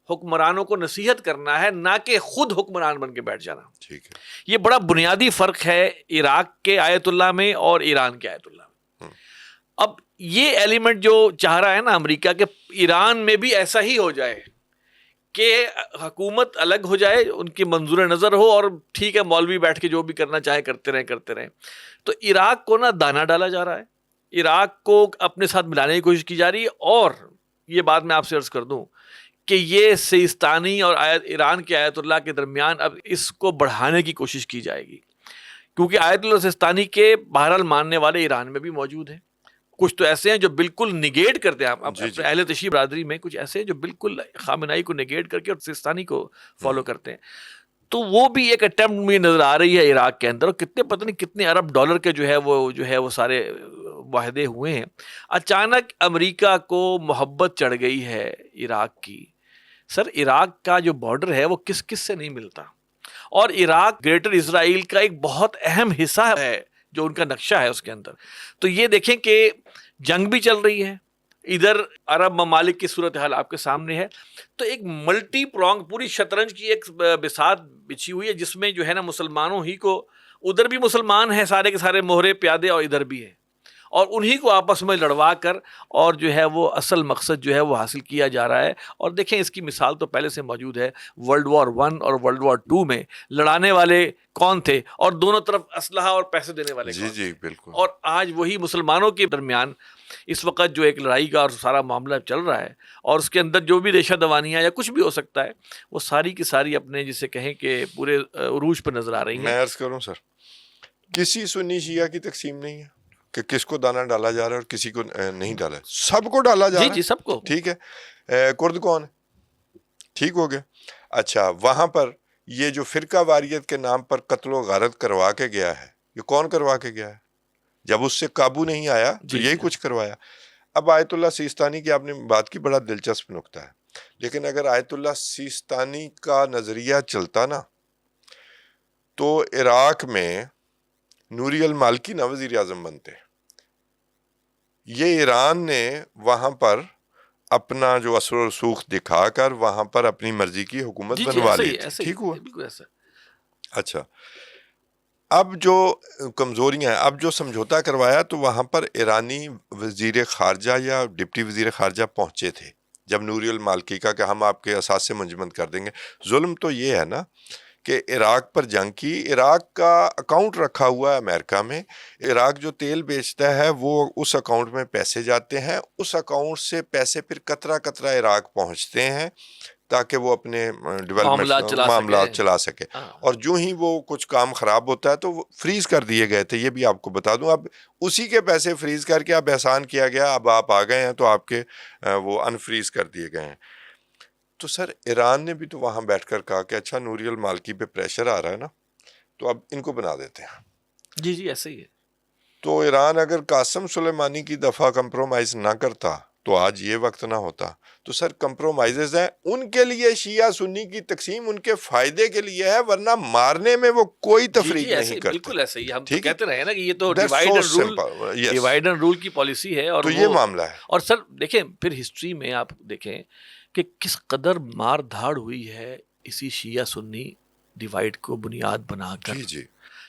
حکمرانوں کو نصیحت کرنا ہے، نہ کہ خود حکمران بن کے بیٹھ جانا. ٹھیک ہے. یہ بڑا بنیادی فرق ہے عراق کے آیت اللہ میں اور ایران کے آیت اللہ میں. اب یہ ایلیمنٹ جو چاہ رہا ہے نا امریکہ کے ایران میں بھی ایسا ہی ہو جائے کہ حکومت الگ ہو جائے، ان کی منظور نظر ہو، اور ٹھیک ہے مولوی بیٹھ کے جو بھی کرنا چاہے کرتے رہیں. تو عراق کو نا دانا ڈالا جا رہا ہے، عراق کو اپنے ساتھ ملانے کی کوشش کی جا رہی ہے. اور یہ بات میں آپ سے عرض کر دوں کہ یہ سیستانی اور ایران کے آیت اللہ کے درمیان اب اس کو بڑھانے کی کوشش کی جائے گی، کیونکہ آیت اللہ سیستانی کے بہرحال ماننے والے ایران میں بھی موجود ہیں. کچھ تو ایسے ہیں جو بالکل نگیٹ کرتے ہیں، آپ جی اپنے اہل تشیع برادری میں کچھ ایسے ہیں جو بالکل خامنائی کو نگیٹ کر کے اور سیستانی کو فالو کرتے ہیں. تو وہ بھی ایک اٹیمپٹ میں نظر آ رہی ہے عراق کے اندر، اور کتنے پتہ نہیں کتنے ارب ڈالر کے جو ہے وہ سارے معاہدے ہوئے ہیں. اچانک امریکہ کو محبت چڑھ گئی ہے عراق کی. سر، عراق کا جو بارڈر ہے وہ کس کس سے نہیں ملتا، اور عراق گریٹر اسرائیل کا ایک بہت اہم حصہ ہے جو ان کا نقشہ ہے اس کے اندر. تو یہ دیکھیں کہ جنگ بھی چل رہی ہے، ادھر عرب ممالک کی صورتحال آپ کے سامنے ہے. تو ایک ملٹی پرونگ پوری شطرنج کی ایک بساط بچھی ہوئی ہے، جس میں جو ہے نا مسلمانوں ہی کو، ادھر بھی مسلمان ہیں سارے کے سارے مہرے پیادے، اور ادھر بھی ہیں، اور انہی کو آپس میں لڑوا کر اور جو ہے وہ اصل مقصد جو ہے وہ حاصل کیا جا رہا ہے. اور دیکھیں اس کی مثال تو پہلے سے موجود ہے، ورلڈ وار 1 اور ورلڈ وار 2 میں لڑانے والے کون تھے اور دونوں طرف اسلحہ اور پیسے دینے والے جی کون جی تھے. بالکل. اور آج وہی مسلمانوں کے درمیان اس وقت جو ایک لڑائی کا اور سارا معاملہ چل رہا ہے، اور اس کے اندر جو بھی ریشہ دوانیاں یا کچھ بھی ہو سکتا ہے، وہ ساری کی ساری اپنے جسے کہیں کہ پورے عروج پہ نظر آ رہی ہیں. میں عرض کروں سر، کسی سنی شیعہ کی تقسیم نہیں ہے کہ کس کو دانا ڈالا جا رہا ہے اور کسی کو نہیں ڈالا ہے، سب کو ڈالا جا رہا ہے. جی سب کو. ٹھیک ہے. کرد کون ہے؟ ٹھیک ہو گیا. اچھا، وہاں پر یہ جو فرقہ واریت کے نام پر قتل و غارت کروا کے گیا ہے، یہ کون کروا کے گیا ہے؟ جب اس سے قابو نہیں آیا تو یہی کچھ کروایا. اب آیت اللہ سیستانی کی آپ نے بات کی، بڑا دلچسپ نکتہ ہے. لیکن اگر آیت اللہ سیستانی کا نظریہ چلتا نا، تو عراق میں نوری المالکی نہ وزیر اعظم بنتے. یہ ایران نے وہاں پر اپنا جو اثر و رسوخ دکھا کر وہاں پر اپنی مرضی کی حکومت بنوا لی تھی. ٹھیک ہوا. بالکل ایسا. اچھا، اب جو کمزوریاں ہیں، اب جو سمجھوتا کروایا تو وہاں پر ایرانی وزیر خارجہ یا ڈپٹی وزیر خارجہ پہنچے تھے جب نوری المالکی کا کہ ہم آپ کے اساس سے منجمد کر دیں گے. ظلم تو یہ ہے نا کہ عراق پر جنگ کی، عراق کا اکاؤنٹ رکھا ہوا ہے امریکہ میں، عراق جو تیل بیچتا ہے وہ اس اکاؤنٹ میں پیسے جاتے ہیں، اس اکاؤنٹ سے پیسے پھر قطرہ قطرہ عراق پہنچتے ہیں تاکہ وہ اپنے ڈیولپمنٹ معاملات چلا سکے. اور جو ہی وہ کچھ کام خراب ہوتا ہے تو وہ فریز کر دیے گئے تھے. یہ بھی آپ کو بتا دوں، اب اسی کے پیسے فریز کر کے اب احسان کیا گیا، اب آپ آ گئے ہیں تو آپ کے وہ انفریز کر دیے گئے ہیں. تو سر ایران نے بھی تو وہاں بیٹھ کر کہا کہ اچھا نوری المالکی پہ پریشر آ رہا ہے نا، تو اب ان کو بنا دیتے ہیں. جی ایسے ہی ہے. تو ایران اگر قاسم سلیمانی کی دفعہ کمپرومائز نہ کرتا تو آج یہ وقت نہ ہوتا. تو سر کمپرومائزز ہیں ان کے لیے، شیعہ سنی کی تقسیم ان کے فائدے کے لیے ہے، ورنہ مارنے میں وہ کوئی تفریق نہیں ایسے کرتے. بالکل ایسے ہی ہم تو ٹھیک ہے، کہتے رہے نا کہ یہ تو That's divide so and rule, simple. Yes. Divide and rule کی پالیسی ہے. اور تو یہ معاملہ ہے. اور سر دیکھیں پھر ہسٹری میں آپ دیکھیں کہ کس قدر مار دھاڑ ہوئی ہے اسی شیعہ سنی ڈیوائڈ کو بنیاد بنا کر. جی جی،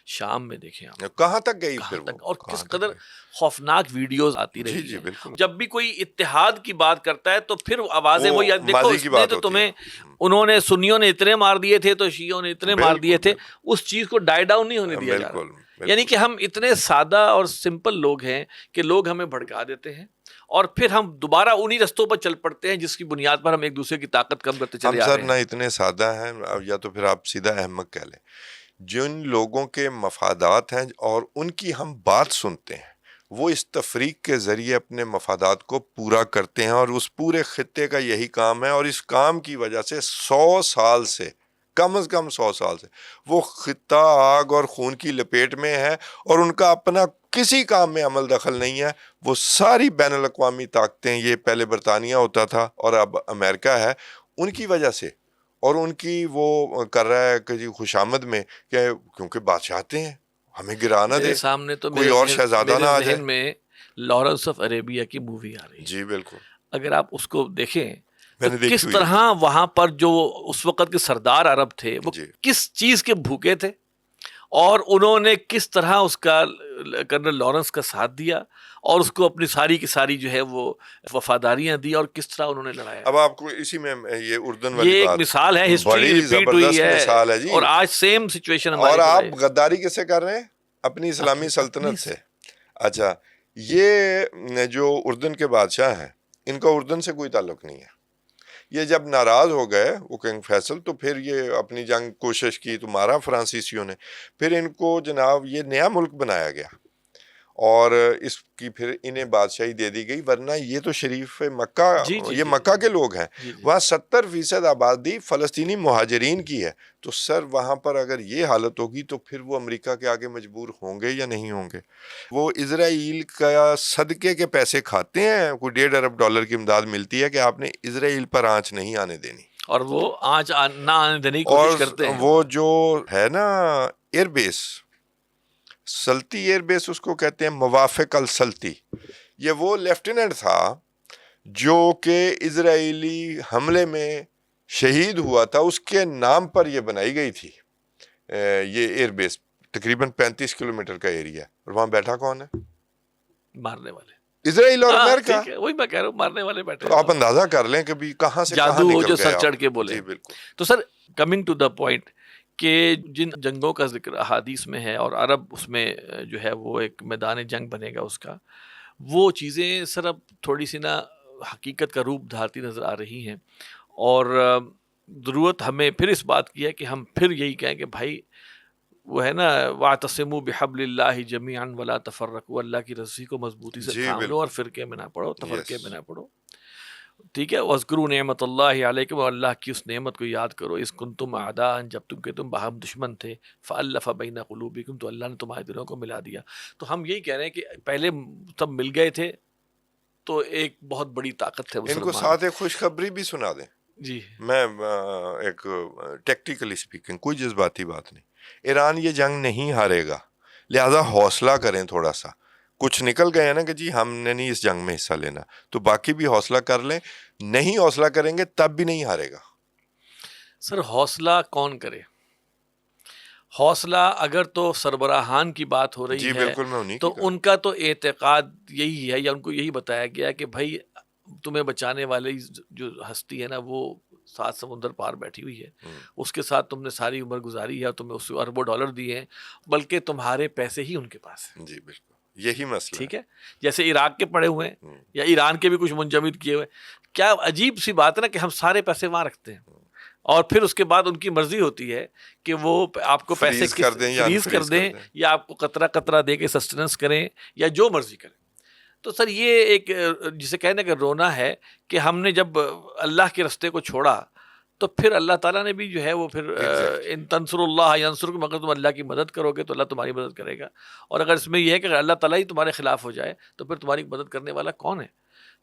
شام میں دیکھیں آپ کہاں تک گئی کہاں پھر وہ، تک، اور کہاں کس تک قدر گئی. خوفناک ویڈیوز آتی جی رہی جی ہیں. بالکل. جب بھی کوئی اتحاد کی بات کرتا ہے تو پھر آوازیں وہ وہی دیکھو ماضی اس کی نے بات تو ہوتی تمہیں ہے. انہوں نے سنیوں نے اتنے مار دیے تھے تو شیعوں نے اتنے مار دیے بالکل تھے. اس چیز کو ڈائی ڈاؤن نہیں ہونے دیا جا رہا. بالکل یعنی کہ ہم اتنے سادہ اور سمپل لوگ ہیں کہ لوگ ہمیں بھڑکا دیتے ہیں اور پھر ہم دوبارہ انہی رستوں پر چل پڑتے ہیں جس کی بنیاد پر ہم ایک دوسرے کی طاقت کم کرتے ہم چلے آ سر رہے نہ ہیں. اتنے سادہ ہیں، یا تو پھر آپ سیدھا احمق کہہ لیں. جن لوگوں کے مفادات ہیں اور ان کی ہم بات سنتے ہیں، وہ اس تفریق کے ذریعے اپنے مفادات کو پورا کرتے ہیں، اور اس پورے خطے کا یہی کام ہے. اور اس کام کی وجہ سے 100 سال سے، کم از کم 100 سال سے وہ خطہ آگ اور خون کی لپیٹ میں ہے، اور ان کا اپنا کسی کام میں عمل دخل نہیں ہے. وہ ساری بین الاقوامی طاقتیں، یہ پہلے برطانیہ ہوتا تھا اور اب امریکہ ہے، ان کی وجہ سے، اور ان کی وہ کر رہا ہے کہ جی خوشامد میں، کہ کیونکہ بادشاہتے ہیں ہمیں گرانا میرے دے، سامنے تو کوئی اور شہزادہ نہ آ جائے. ذہن میں لارنس آف عربیہ کی مووی آ رہی ہے. جی بالکل، اگر آپ اس کو دیکھیں میں تو نے دیکھی کس ہوئی ہے. طرح وہاں پر جو اس وقت کے سردار عرب تھے وہ جی کس چیز کے بھوکے تھے، اور انہوں نے کس طرح اس کا کرنل لارنس کا ساتھ دیا اور اس کو اپنی ساری کی ساری جو ہے وہ وفاداریاں دی، اور کس طرح انہوں نے لڑایا. اب آپ کو اسی میں یہ اردن والی یہ ایک بات مثال ہے، ہسٹری بڑی ریپیٹ ہوئی زبردست ہے مثال ہے جی. اور آج سیم سچویشن اور ہماری آپ خدا ہے. غداری کس سے کر رہے ہیں؟ اپنی اسلامی سلطنت سے. اچھا، یہ جو اردن کے بادشاہ ہیں ان کا اردن سے کوئی تعلق نہیں ہے. یہ جب ناراض ہو گئے وہ کنگ فیصل، تو پھر یہ اپنی جنگ کوشش کی تو مارا فرانسیسیوں نے. پھر ان کو جناب یہ نیا ملک بنایا گیا اور اس کی پھر انہیں بادشاہی دے دی گئی، ورنہ یہ تو شریف مکہ، یہ مکہ کے لوگ ہیں. وہاں 70% آبادی فلسطینی مہاجرین کی ہے. تو سر وہاں پر اگر یہ حالت ہوگی تو پھر وہ امریکہ کے آگے مجبور ہوں گے یا نہیں ہوں گے؟ وہ اسرائیل کا صدقے کے پیسے کھاتے ہیں، کوئی $1.5 ارب کی امداد ملتی ہے کہ آپ نے اسرائیل پر آنچ نہیں آنے دینی، اور وہ آنچ نہ آنے دینے کی اور کوشش کرتے ہیں. وہ جو ہے نا ایئر بیس، سلطی ایئر بیس اس کو کہتے ہیں، موافق السلطی، یہ وہ لیفٹیننٹ تھا جو کہ اسرائیلی حملے میں شہید ہوا تھا، اس کے نام پر یہ بنائی گئی تھی یہ ایئر بیس. تقریباً 35 کلومیٹر کا ایریا ہے، اور وہاں بیٹھا کون ہے؟ مارنے والے اسرائیل اور امریکہ. وہی میں کہہ رہا ہوں، مارنے والے بیٹھے. تو آپ اندازہ کر لیں کہ بھی کہاں سے کہاں جادو نکل جو گئے سر آپ. چڑھ کے بولے. جی بالکل. تو سر کمنگ ٹو دا پوائنٹ کہ جن جنگوں کا ذکر احادیث میں ہے اور عرب اس میں جو ہے وہ ایک میدان جنگ بنے گا اس کا، وہ چیزیں سر اب تھوڑی سی نا حقیقت کا روپ دھارتی نظر آ رہی ہیں. اور ضرورت ہمیں پھر اس بات کی ہے کہ ہم پھر یہی کہیں کہ بھائی وہ ہے نا واعتصموا بحبل اللہ جمیعا ولا تفرقوا، اللہ کی رسی کو مضبوطی سے تھام لو اور فرقے میں نہ پڑو، تفرقے میں نہ پڑو. ٹھیک ہے، وَاذْكُرُوا نعمت اللہ علیکم، اور اللہ کی اس نعمت کو یاد کرو، اذ کنتم اعداء، جب تم باہم دشمن تھے، فألف بین قلوبکم، تو اللہ نے تمہارے دلوں کو ملا دیا. تو ہم یہی کہہ رہے ہیں کہ پہلے سب مل گئے تھے تو ایک بہت بڑی طاقت تھے ان کو مسلمان. ساتھ ایک خوشخبری بھی سنا دیں. جی میں ایک ٹیکٹیکلی اسپیکنگ، کوئی جذباتی بات نہیں، ایران یہ جنگ نہیں ہارے گا، لہذا حوصلہ کریں تھوڑا سا. کچھ نکل گئے ہیں نا کہ جی ہم نے نہیں اس جنگ میں حصہ لینا، تو باقی بھی حوصلہ کر لیں. نہیں حوصلہ کریں گے تب بھی نہیں ہارے گا. سر حوصلہ کون کرے؟ حوصلہ اگر تو سربراہان کی بات ہو رہی جی ہے بالکل، میں انہیں کی تو ان کا تو اعتقاد یہی ہے، یا ان کو یہی بتایا گیا کہ بھائی تمہیں بچانے والی جو ہستی ہے نا وہ 7 سمندر پار بیٹھی ہوئی ہے، اس کے ساتھ تم نے ساری عمر گزاری ہے اور تمہیں اس اربوں ڈالر دیے ہیں، بلکہ تمہارے پیسے ہی ان کے پاس ہیں. جی بالکل یہی مسئلہ. ٹھیک ہے، جیسے عراق کے پڑے ہوئے ہیں یا ایران کے بھی کچھ منجمد کیے ہوئے. کیا عجیب سی بات ہے نا کہ ہم سارے پیسے وہاں رکھتے ہیں اور پھر اس کے بعد ان کی مرضی ہوتی ہے کہ وہ آپ کو پیسے فریز کر دیں یا فریز کر دیں یا آپ کو قطرہ قطرہ دے کے سسٹیننس کریں یا جو مرضی کریں. تو سر یہ ایک جسے کہنے کا رونا ہے کہ ہم نے جب اللہ کے رستے کو چھوڑا تو پھر اللہ تعالیٰ نے بھی جو ہے وہ پھر ان تنصر اللہ ینصرکم، اگر تم اللہ کی مدد کرو گے تو اللہ تمہاری مدد کرے گا. اور اگر اس میں یہ ہے کہ اگر اللہ تعالیٰ ہی تمہارے خلاف ہو جائے تو پھر تمہاری مدد کرنے والا کون ہے؟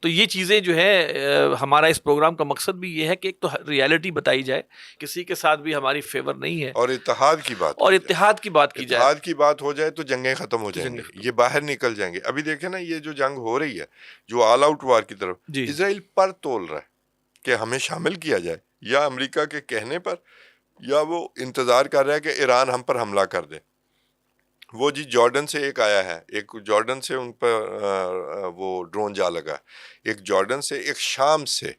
تو یہ چیزیں جو ہے ہمارا اس پروگرام کا مقصد بھی یہ ہے کہ ایک تو ریالٹی بتائی جائے, کسی کے ساتھ بھی ہماری فیور نہیں ہے, اور اتحاد کی بات اور اتحاد کی بات کی جائے. اتحاد کی بات ہو جائے تو جنگیں ختم ہو تو جائیں جنگیں گی, یہ باہر نکل جائیں گے. ابھی دیکھیں نا یہ جو جنگ ہو رہی ہے جو آل آؤٹ وار کی طرف, جی اسرائیل پر تول رہا ہے کہ ہمیں شامل کیا جائے, یا امریکہ کے کہنے پر, یا وہ انتظار کر رہا ہے کہ ایران ہم پر حملہ کر دے. وہ جی جارڈن سے ایک آیا ہے, ایک جارڈن سے ان پر وہ ڈرون جا لگا, ایک جارڈن سے, ایک شام سے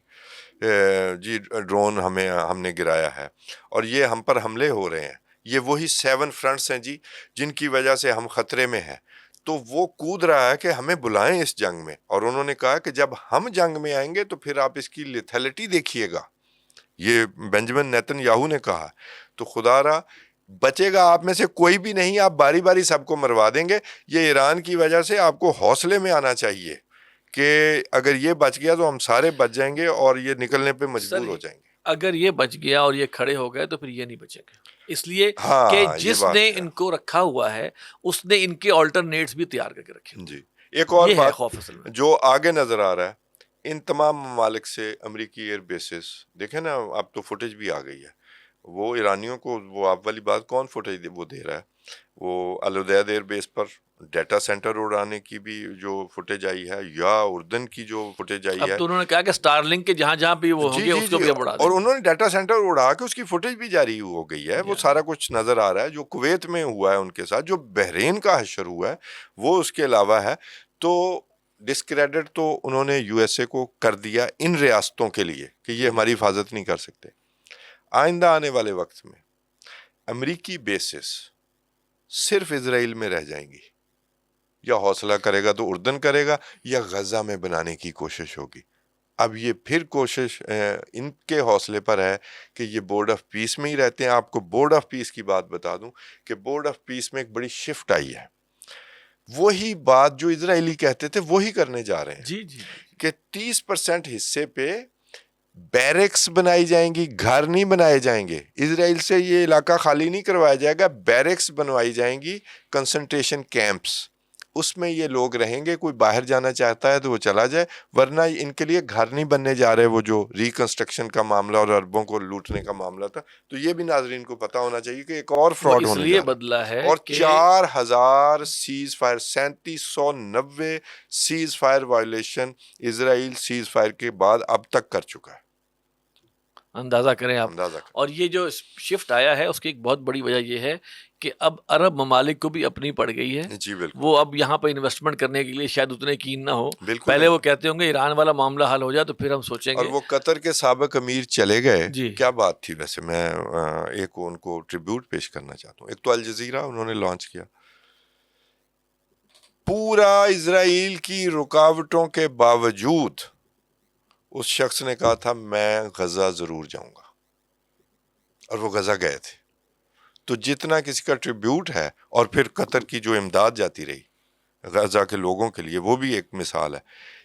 جی ڈرون ہم نے گرایا ہے, اور یہ ہم پر حملے ہو رہے ہیں. یہ وہی 7 فرنٹس ہیں جی جن کی وجہ سے ہم خطرے میں ہیں. تو وہ کود رہا ہے کہ ہمیں بلائیں اس جنگ میں, اور انہوں نے کہا کہ جب ہم جنگ میں آئیں گے تو پھر آپ اس کی لیتھلٹی دیکھیے گا. یہ بنجمن نیتن یاہو نے کہا. تو خدا را بچے گا آپ میں سے کوئی بھی نہیں, آپ باری باری سب کو مروا دیں گے. یہ ایران کی وجہ سے آپ کو حوصلے میں آنا چاہیے کہ اگر یہ بچ گیا تو ہم سارے بچ جائیں گے اور یہ نکلنے پہ مجبور ہو جائیں گے. اگر یہ بچ گیا اور یہ کھڑے ہو گئے تو پھر یہ نہیں بچیں گے, اس لیے کہ ہاں یہ جس بات نے ہے ان کو رکھا ہوا ہے اس نے ان کے آلٹرنیٹس بھی تیار کر کے رکھے ہوئے. جی. ایک اور یہ ہے بات خوف اصل میں جو آگے نظر آ رہا ہے, ان تمام ممالک سے امریکی ایئر بیسز دیکھیں نا, اب تو فوٹیج بھی آ گئی ہے. وہ ایرانیوں کو وہ آپ والی بات کون فوٹیج وہ دے رہا ہے, وہ الوداع ایئر بیس پر ڈیٹا سینٹر اڑانے کی بھی جو فوٹیج آئی ہے, یا اردن کی جو فوٹیج آئی اب ہے. تو انہوں نے کہا کہ سٹار لنک کے جہاں جہاں بھی وہ ہوں جی گے جی اس کو جی, بھی اب اڑا دیں اور گے. انہوں نے ڈیٹا سینٹر اڑا کے اس کی فوٹیج بھی جاری ہو گئی ہے. وہ سارا کچھ نظر آ رہا ہے جو کویت میں ہوا ہے ان کے ساتھ, جو بحرین کا حشر ہوا ہے وہ اس کے علاوہ ہے. تو ڈسکریڈٹ تو انہوں نے یو ایس اے کو کر دیا ان ریاستوں کے لیے کہ یہ ہماری حفاظت نہیں کر سکتے. آئندہ آنے والے وقت میں امریکی بیسز صرف اسرائیل میں رہ جائیں گی, یا حوصلہ کرے گا تو اردن کرے گا, یا غزہ میں بنانے کی کوشش ہوگی. اب یہ پھر کوشش ان کے حوصلے پر ہے کہ یہ بورڈ آف پیس میں ہی رہتے ہیں. آپ کو بورڈ آف پیس کی بات بتا دوں کہ بورڈ آف پیس میں ایک بڑی شفٹ آئی ہے. وہی بات جو اسرائیلی کہتے تھے وہی کرنے جا رہے ہیں. جی جی کہ 30% حصے پہ بیرکس بنائی جائیں گی, گھر نہیں بنائے جائیں گے. اسرائیل سے یہ علاقہ خالی نہیں کروایا جائے گا, بیرکس بنوائی جائیں گی, کنسنٹریشن کیمپس. اس میں یہ لوگ رہیں گے. کوئی باہر جانا چاہتا ہے تو وہ چلا جائے, ورنہ ان کے لیے گھر نہیں بننے جا رہے. وہ جو ریکنسٹرکشن کا معاملہ اور اربوں کو لوٹنے کا معاملہ تھا, تو یہ بھی ناظرین کو پتا ہونا چاہیے کہ ایک اور فراڈ ہونے جا رہا ہے. بدلا ہے اور کہ 4000 ceasefire, 3790 ceasefire violation Israel ceasefire کے بعد اب تک کر چکا ہے. اندازہ کریں آپ. اندازہ کریں. اور یہ جو شفٹ آیا ہے اس کی ایک بہت بڑی وجہ یہ ہے کہ اب عرب ممالک کو بھی اپنی پڑ گئی ہے. جی بالکل. وہ اب یہاں پہ انویسٹمنٹ کرنے کے لیے شاید اتنے کین نہ ہو. بالکل پہلے نہیں. وہ کہتے ہوں گے ایران والا معاملہ حل ہو جائے تو پھر ہم سوچیں اور گے. وہ قطر کے سابق امیر چلے گئے. جی کیا بات تھی ویسے, میں ایک ان کو ٹریبیوٹ پیش کرنا چاہتا ہوں. ایک تو الجزیرہ انہوں نے لانچ کیا, پورا اسرائیل کی رکاوٹوں کے باوجود اس شخص نے کہا تھا میں غزہ ضرور جاؤں گا, اور وہ غزہ گئے تھے. تو جتنا کسی کا ٹریبیوٹ ہے, اور پھر قطر کی جو امداد جاتی رہی غزہ کے لوگوں کے لیے, وہ بھی ایک مثال ہے.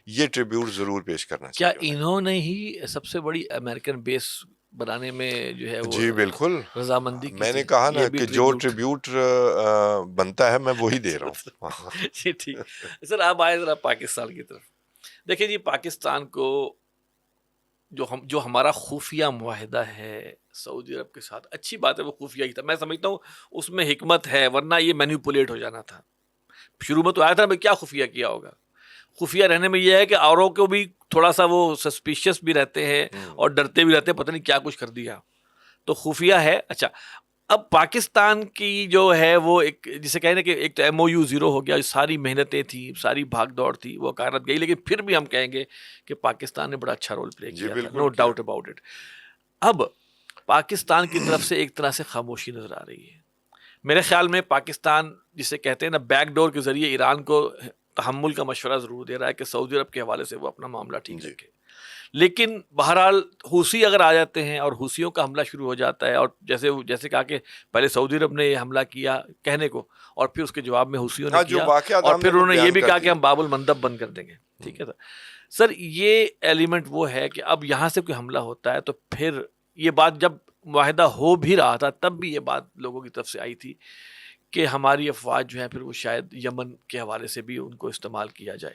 یہ ٹریبیوٹ ضرور پیش کرنا کیا چاہیے. انہوں نے ہی سب سے بڑی امریکن بیس بنانے میں جو ہے وہ جی بالکل, رضامندی کی میں نے تھی؟ کہا نا یہ بھی کہ جو ٹریبیوٹ بنتا ہے میں وہی دے رہا ہوں. جی ٹھیک. سر آپ آئے ذرا پاکستان کی طرف. دیکھیں جی, پاکستان کو جو ہمارا خفیہ معاہدہ ہے سعودی عرب کے ساتھ, اچھی بات ہے وہ خفیہ ہی تھا. میں سمجھتا ہوں اس میں حکمت ہے, ورنہ یہ مینیپولیٹ ہو جانا تھا. شروع میں تو آیا تھا میں کیا خفیہ کیا ہوگا. خفیہ رہنے میں یہ ہے کہ اوروں کو بھی تھوڑا سا وہ سسپیشیس بھی رہتے ہیں اور ڈرتے بھی رہتے ہیں, پتہ نہیں کیا کچھ کر دیا. تو خفیہ ہے. اچھا, اب پاکستان کی جو ہے وہ ایک جسے کہیں نا کہ ایک تو MOU 0 ہو گیا, ساری محنتیں تھیں, ساری بھاگ دوڑ تھی, وہ کارت گئی, لیکن پھر بھی ہم کہیں گے کہ پاکستان نے بڑا اچھا رول پلے کیا تھا, نو ڈاؤٹ اباؤٹ اٹ. اب پاکستان کی طرف سے ایک طرح سے خاموشی نظر آ رہی ہے. میرے خیال میں پاکستان جسے کہتے ہیں نا بیک ڈور کے ذریعے ایران کو تحمل کا مشورہ ضرور دے رہا ہے کہ سعودی عرب کے حوالے سے وہ اپنا معاملہ ٹھیک رکھے. لیکن بہرحال حوثی اگر آ جاتے ہیں اور حوثیوں کا حملہ شروع ہو جاتا ہے, اور جیسے کہا کہ پہلے سعودی عرب نے یہ حملہ کیا کہنے کو, اور پھر اس کے جواب میں حوثیوں نے کیا, اور پھر انہوں نے یہ بھی کہا کہ ہم باب المندب بند کر دیں گے. ٹھیک ہے سر, یہ ایلیمنٹ وہ ہے کہ اب یہاں سے کوئی حملہ ہوتا ہے تو پھر یہ بات جب معاہدہ ہو بھی رہا تھا تب بھی یہ بات لوگوں کی طرف سے آئی تھی کہ ہماری افواج جو ہیں پھر وہ شاید یمن کے حوالے سے بھی ان کو استعمال کیا جائے.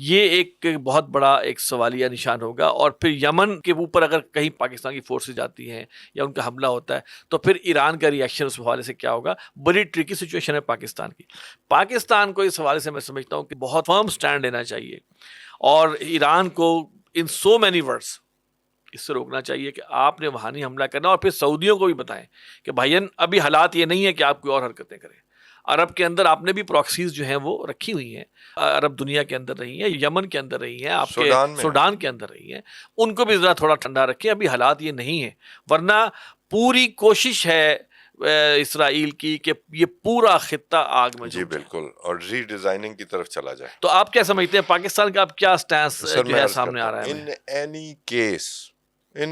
یہ ایک بہت بڑا ایک سوالیہ نشان ہوگا. اور پھر یمن کے اوپر اگر کہیں پاکستان کی فورسز جاتی ہیں یا ان کا حملہ ہوتا ہے تو پھر ایران کا ریئیکشن اس حوالے سے کیا ہوگا. بڑی ٹرکی سچویشن ہے پاکستان کی. پاکستان کو اس حوالے سے میں سمجھتا ہوں کہ بہت فرم سٹینڈ لینا چاہیے اور ایران کو ان سو مینی ورڈز اس سے روکنا چاہیے کہ آپ نے وہاں نہیں حملہ کرنا. اور پھر سعودیوں کو بھی بتائیں کہ بھائین ابھی حالات یہ نہیں ہے کہ آپ کوئی اور حرکتیں کریں. عرب کے اندر آپ نے بھی پراکسیز جو ہیں وہ رکھی ہوئی ہیں, عرب دنیا کے اندر رہی ہیں, یمن کے اندر رہی ہیں, آپ کے سوڈان کے اندر رہی ہیں. ان کو بھی ذرا تھوڑا ٹھنڈا رکھیں, ابھی حالات یہ نہیں ہیں. ورنہ پوری کوشش ہے اسرائیل کی کہ یہ پورا خطہ آگ میں جی بالکل, اور ری ڈیزائننگ کی طرف چلا جائے. تو آپ کیا سمجھتے ہیں پاکستان کا اب کیا سٹینس جو ہے سامنے آ رہا ہے؟ In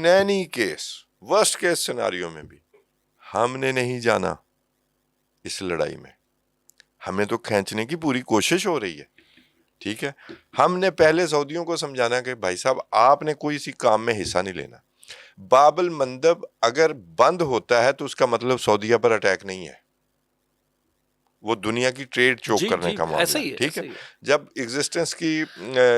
any case worst case scenario میں بھی ہم نے نہیں جانا اس لڑائی میں. ہمیں تو کھینچنے کی پوری کوشش ہو رہی ہے. ٹھیک ہے, ہم نے پہلے سعودیوں کو سمجھانا کہ بھائی صاحب آپ نے کوئی سی کام میں حصہ نہیں لینا. باب المندب اگر بند ہوتا ہے تو اس کا مطلب سعودیہ پر اٹیک نہیں ہے, وہ دنیا کی ٹریڈ چوک کرنے کا معاملہ ہے. ٹھیک ہے, جب ایگزسٹنس کی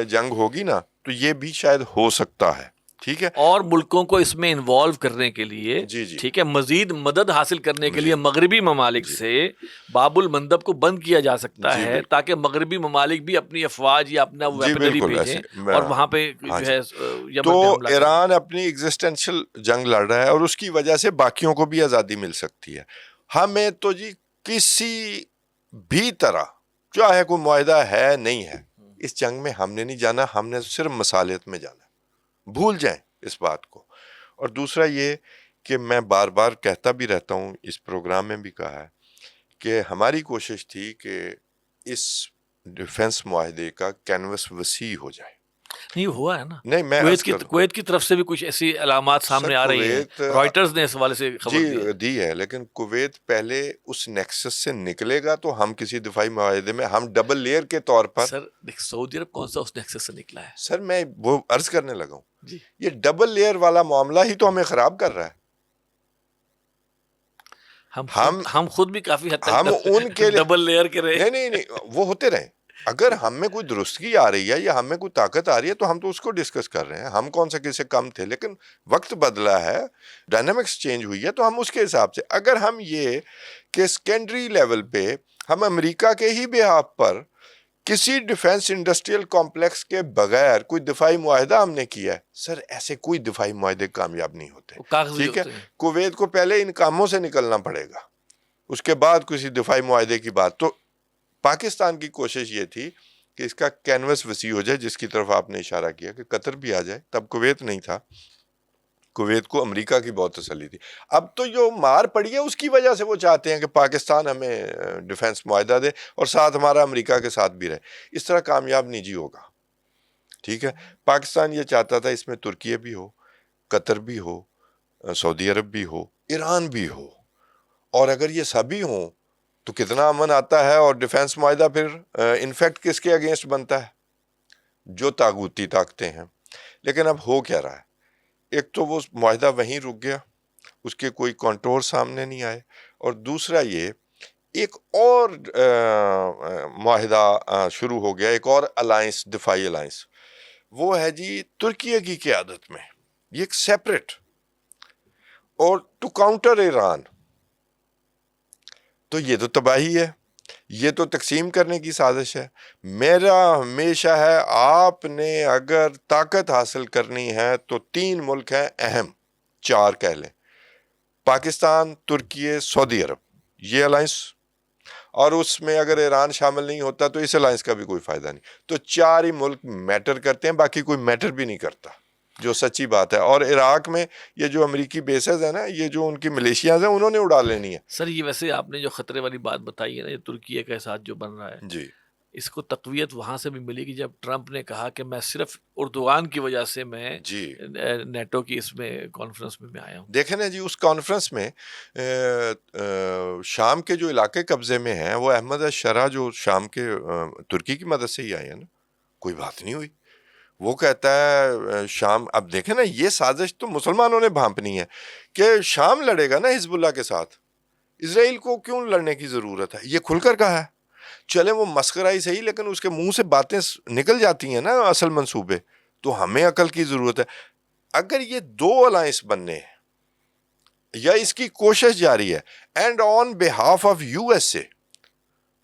جنگ ہوگی نا تو یہ بھی شاید ہو سکتا ہے. ٹھیک ہے, اور ملکوں کو اس میں انوالو کرنے کے لیے ٹھیک ہے, مزید مدد حاصل کرنے کے لیے مغربی ممالک سے باب المندب کو بند کیا جا سکتا ہے تاکہ مغربی ممالک بھی اپنی افواج یا اپنا ویپنری بھیجیں اور وہاں پہ جو ہے تو ایران اپنی ایگزسٹنشل جنگ لڑ رہا ہے اور اس کی وجہ سے باقیوں کو بھی آزادی مل سکتی ہے. ہمیں تو جی کسی بھی طرح چاہے کوئی معاہدہ ہے نہیں ہے, اس جنگ میں ہم نے نہیں جانا. ہم نے صرف مصالحت میں جانا. بھول جائیں اس بات کو. اور دوسرا یہ کہ میں بار بار کہتا بھی رہتا ہوں, اس پروگرام میں بھی کہا ہے کہ ہماری کوشش تھی کہ اس ڈیفنس معاہدے کا کینوس وسیع ہو جائے. نہیں ہوا ہے نا. نہیں, میں کویت کی طرف سے بھی کچھ ایسی علامات سامنے آ رہی ہیں, رائٹرز نے اس حوالے سے خبر دی ہے. لیکن کویت پہلے اس نیکسس سے نکلے گا تو ہم کسی دفاعی معاہدے میں ہم ڈبل لیئر کے طور پر. سر سعودی عرب کون سا اس نیکسس سے نکلا ہے؟ سر میں وہ عرض کرنے لگا ہوں, یہ ڈبل لیئر والا معاملہ ہی تو ہمیں خراب کر رہا ہے. ہم خود بھی کافی حد تک ہم ان کے ڈبل لیئر کے رہے. نہیں وہ ہوتے رہے. اگر ہم میں کوئی درستگی آ رہی ہے یا ہم میں کوئی طاقت آ رہی ہے تو ہم تو اس کو ڈسکس کر رہے ہیں. ہم کون سے کسی کم تھے, لیکن وقت بدلا ہے, ڈائنامکس چینج ہوئی ہے, تو ہم اس کے حساب سے اگر ہم یہ کہ سیکنڈری لیول پہ ہم امریکہ کے ہی بہاف پر کسی ڈیفنس انڈسٹریل کمپلیکس کے بغیر کوئی دفاعی معاہدہ ہم نے کیا ہے, سر ایسے کوئی دفاعی معاہدے کامیاب نہیں ہوتے. ٹھیک ہے, کویت کو پہلے ان کاموں سے نکلنا پڑے گا, اس کے بعد کسی دفاعی معاہدے کی بات. تو پاکستان کی کوشش یہ تھی کہ اس کا کینوس وسیع ہو جائے, جس کی طرف آپ نے اشارہ کیا کہ قطر بھی آ جائے. تب کویت نہیں تھا, کویت کو امریکہ کی بہت تسلی تھی. اب تو جو مار پڑی ہے اس کی وجہ سے وہ چاہتے ہیں کہ پاکستان ہمیں ڈیفنس معاہدہ دے اور ساتھ ہمارا امریکہ کے ساتھ بھی رہے. اس طرح کامیاب نہیں جی ہوگا. ٹھیک ہے, پاکستان یہ چاہتا تھا اس میں ترکیہ بھی ہو, قطر بھی ہو, سعودی عرب بھی ہو, ایران بھی ہو, اور اگر یہ سبھی ہوں تو کتنا امن آتا ہے. اور ڈیفنس معاہدہ پھر انفیکٹ کس کے اگینسٹ بنتا ہے؟ جو طاغوتی طاقتیں ہیں. لیکن اب ہو کیا رہا ہے, ایک تو وہ معاہدہ وہیں رک گیا, اس کے کوئی کنٹور سامنے نہیں آئے, اور دوسرا یہ ایک اور معاہدہ شروع ہو گیا, ایک اور الائنس, دفاعی الائنس, وہ ہے جی ترکیہ کی قیادت میں, یہ ایک سیپریٹ, اور ٹو کاؤنٹر ایران. تو یہ تو تباہی ہے, یہ تو تقسیم کرنے کی سازش ہے. میرا ہمیشہ ہے آپ نے اگر طاقت حاصل کرنی ہے تو 3 ملک ہیں اہم, 4 کہہ لیں, پاکستان, ترکیہ, سعودی عرب, یہ الائنس. اور اس میں اگر ایران شامل نہیں ہوتا تو اس الائنس کا بھی کوئی فائدہ نہیں. تو 4 ہی ملک میٹر کرتے ہیں, باقی کوئی میٹر بھی نہیں کرتا, جو سچی بات ہے. اور عراق میں یہ جو امریکی بیسز ہیں نا, یہ جو ان کی ملیشیاز ہیں, انہوں نے اڑا لینی ہے. سر یہ ویسے آپ نے جو خطرے والی بات بتائی ہے نا, یہ ترکیہ کے ساتھ جو بن رہا ہے, جی, اس کو تقویت وہاں سے بھی ملے گی جب ٹرمپ نے کہا کہ میں صرف اردوغان کی وجہ سے میں نیٹو کی اس میں کانفرنس میں آیا ہوں. دیکھیں نا جی, اس کانفرنس میں شام کے جو علاقے قبضے میں ہیں وہ احمد الشرع جو شام کے ترکی کی مدد سے ہی آئے ہیں نا, کوئی بات نہیں ہوئی. وہ کہتا ہے شام, اب دیکھیں نا یہ سازش تو مسلمانوں نے بھانپنی ہے کہ شام لڑے گا نا حزب اللہ کے ساتھ, اسرائیل کو کیوں لڑنے کی ضرورت ہے؟ یہ کھل کر کہا ہے. چلے وہ مسخرہ ہی صحیح، لیکن اس کے منہ سے باتیں نکل جاتی ہیں نا اصل منصوبے. تو ہمیں عقل کی ضرورت ہے. اگر یہ 2 الائنس بننے ہیں یا اس کی کوشش جاری ہے and on behalf of U S A,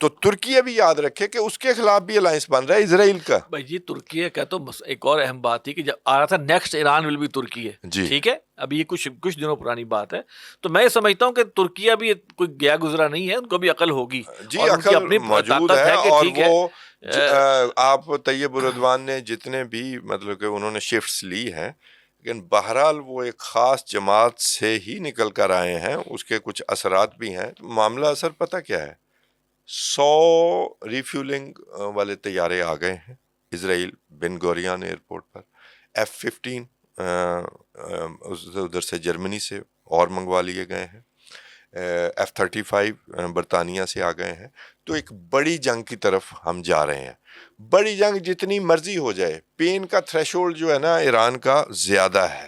تو ترکیہ بھی یاد رکھے کہ اس کے خلاف بھی الائنس بن رہا ہے اسرائیل کا. بھائی جی ترکیہ کا تو ایک اور اہم بات تھی کہ جب آ رہا تھا نیکسٹ ایران ول بھی ترکیہ، جی ٹھیک ہے، ابھی یہ کچھ دنوں پرانی بات ہے. تو میں سمجھتا ہوں کہ ترکیہ بھی کوئی گیا گزرا نہیں ہے، ان کو بھی عقل ہوگی جی، اور ان کی عقل اپنی موجود طاقت ہے. ہے کہ اور ٹھیک ہے. وہ آپ طیب الردوان نے جتنے بھی مطلب کہ انہوں نے شفٹس لی ہیں، لیکن بہرحال وہ ایک خاص جماعت سے ہی نکل کر آئے ہیں، اس کے کچھ اثرات بھی ہیں. معاملہ اثر پتہ کیا ہے؟ 100 ریفیولنگ والے طیارے آ گئے ہیں اسرائیل بن گوریان ایئرپورٹ پر. F-15 ادھر سے جرمنی سے اور منگوا لیے گئے ہیں. F-35 برطانیہ سے آ گئے ہیں. تو ایک بڑی جنگ کی طرف ہم جا رہے ہیں. بڑی جنگ جتنی مرضی ہو جائے، پین کا تھریشولڈ جو ہے نا ایران کا زیادہ ہے.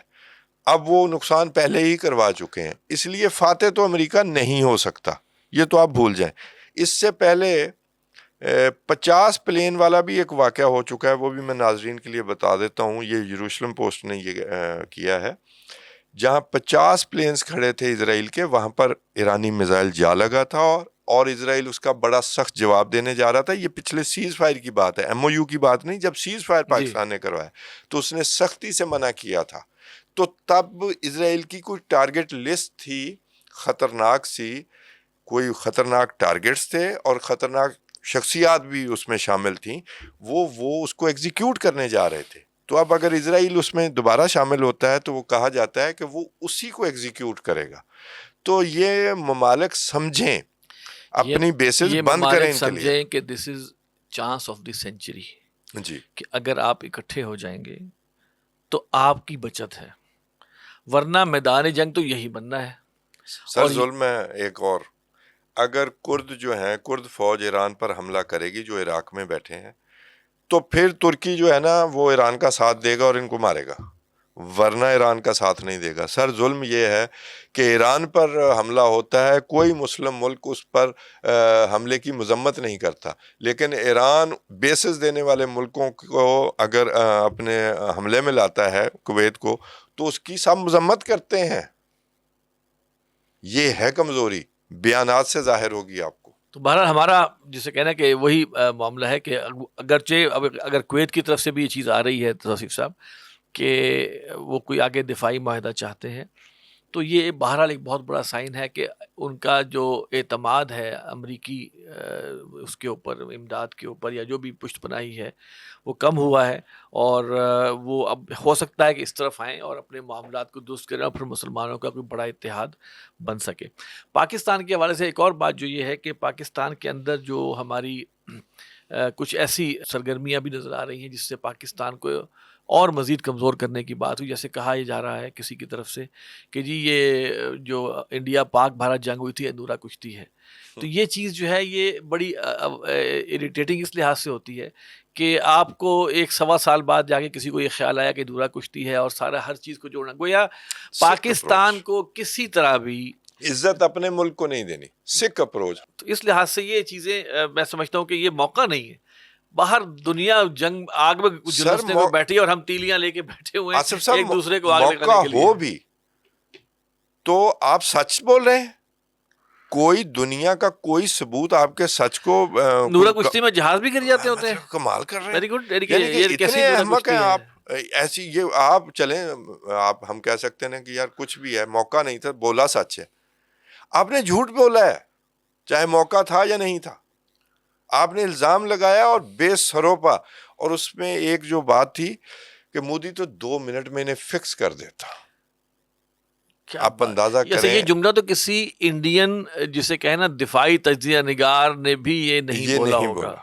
اب وہ نقصان پہلے ہی کروا چکے ہیں، اس لیے فاتح تو امریکہ نہیں ہو سکتا، یہ تو آپ بھول جائیں. اس سے پہلے 50 پلین والا بھی ایک واقعہ ہو چکا ہے، وہ بھی میں ناظرین کے لیے بتا دیتا ہوں. یہ یروشلم پوسٹ نے یہ کیا ہے. جہاں 50 پلینز کھڑے تھے اسرائیل کے، وہاں پر ایرانی میزائل جا لگا تھا اور اسرائیل اس کا بڑا سخت جواب دینے جا رہا تھا. یہ پچھلے سیز فائر کی بات ہے، MOU کی بات نہیں. جب سیز فائر جی پاکستان نے کروایا تو اس نے سختی سے منع کیا تھا. تو تب اسرائیل کی کوئی ٹارگٹ لسٹ تھی خطرناک سی، کوئی خطرناک ٹارگٹس تھے اور خطرناک شخصیات بھی اس میں شامل تھیں. وہ اس کو ایگزیکیوٹ کرنے جا رہے تھے. تو اب اگر اسرائیل اس میں دوبارہ شامل ہوتا ہے تو وہ کہا جاتا ہے کہ وہ اسی کو ایگزیکیوٹ کرے گا. تو یہ ممالک سمجھیں، اپنی بیسز یہ بند کریں ممالک ان کے لیے. سمجھیں کہ دس از چانس آف دی سینچری، جی کہ اگر آپ اکٹھے ہو جائیں گے تو آپ کی بچت ہے، ورنہ میدان جنگ تو یہی بننا ہے. سر، اور ظلم ہے ایک اور. اگر کرد جو ہیں، کرد فوج ایران پر حملہ کرے گی جو عراق میں بیٹھے ہیں، تو پھر ترکی جو ہے نا وہ ایران کا ساتھ دے گا اور ان کو مارے گا، ورنہ ایران کا ساتھ نہیں دے گا. سر، ظلم یہ ہے کہ ایران پر حملہ ہوتا ہے، کوئی مسلم ملک اس پر حملے کی مذمت نہیں کرتا، لیکن ایران بیسز دینے والے ملکوں کو اگر اپنے حملے میں لاتا ہے، کویت کو، تو اس کی سب مذمت کرتے ہیں. یہ ہے کمزوری، بیانات سے ظاہر ہوگی آپ کو. تو بہرحال ہمارا جسے کہنا کہ وہی معاملہ ہے کہ اگرچہ اگر کویت کی طرف سے بھی یہ چیز آ رہی ہے توصیف صاحب کہ وہ کوئی آگے دفاعی معاہدہ چاہتے ہیں، تو یہ بہرحال ایک بہت بڑا سائن ہے کہ ان کا جو اعتماد ہے امریکی اس کے اوپر، امداد کے اوپر، یا جو بھی پشت پناہی ہے، وہ کم ہوا ہے. اور وہ اب ہو سکتا ہے کہ اس طرف آئیں اور اپنے معاملات کو درست کریں اور پھر مسلمانوں کا کوئی بڑا اتحاد بن سکے. پاکستان کے حوالے سے ایک اور بات جو یہ ہے کہ پاکستان کے اندر جو ہماری کچھ ایسی سرگرمیاں بھی نظر آ رہی ہیں جس سے پاکستان کو اور مزید کمزور کرنے کی بات ہوئی. جیسے کہا یہ جا رہا ہے کسی کی طرف سے کہ جی یہ جو انڈیا پاک بھارت جنگ ہوئی تھی اندورا کشتی ہے. تو یہ چیز جو ہے یہ بڑی اریٹیٹنگ اس لحاظ سے ہوتی ہے کہ آپ کو 1-1.25 سال بعد جا کے کسی کو یہ خیال آیا کہ اندورا کشتی ہے اور سارا ہر چیز کو جوڑنا. گویا پاکستان کو کسی طرح بھی عزت اپنے ملک کو نہیں دینی، سکھ اپروچ. تو اس لحاظ سے یہ چیزیں میں سمجھتا ہوں کہ یہ موقع نہیں ہے. باہر دنیا جنگ آگ میں جلسنے میں بیٹھی ہے اور ہم تیلیاں لے کے بیٹھے ہوئے آصف ہیں صاحب، ایک دوسرے کو آگ موقع لگانے کے لیے. ہو بھی تو آپ سچ بول رہے ہیں. کوئی دنیا کا کوئی ثبوت آپ کے سچ کو نورا کشتی میں جہاز بھی گر جاتے ہوتے ہیں. کمال کر رہے ہیں. Very good. یعنی کہ یہ کیسی اتنے نورا احمق ہیں کشتی آپ. ہے؟ ایسی یہ آپ چلیں، آپ ہم کہہ سکتے ہیں کہ یار کچھ بھی ہے، موقع نہیں تھا، بولا سچ ہے. آپ نے جھوٹ بولا ہے، چاہے موقع تھا یا نہیں تھا. آپ نے الزام لگایا اور بے سروپا. اور اس میں ایک جو بات تھی کہ مودی تو 2 منٹ میں انہیں فکس کر دیتا. آپ اندازہ جیسے کریں، یہ جملہ تو کسی انڈین جسے کہنا دفاعی تجزیہ نگار نے بھی یہ نہیں بولا ہوگا.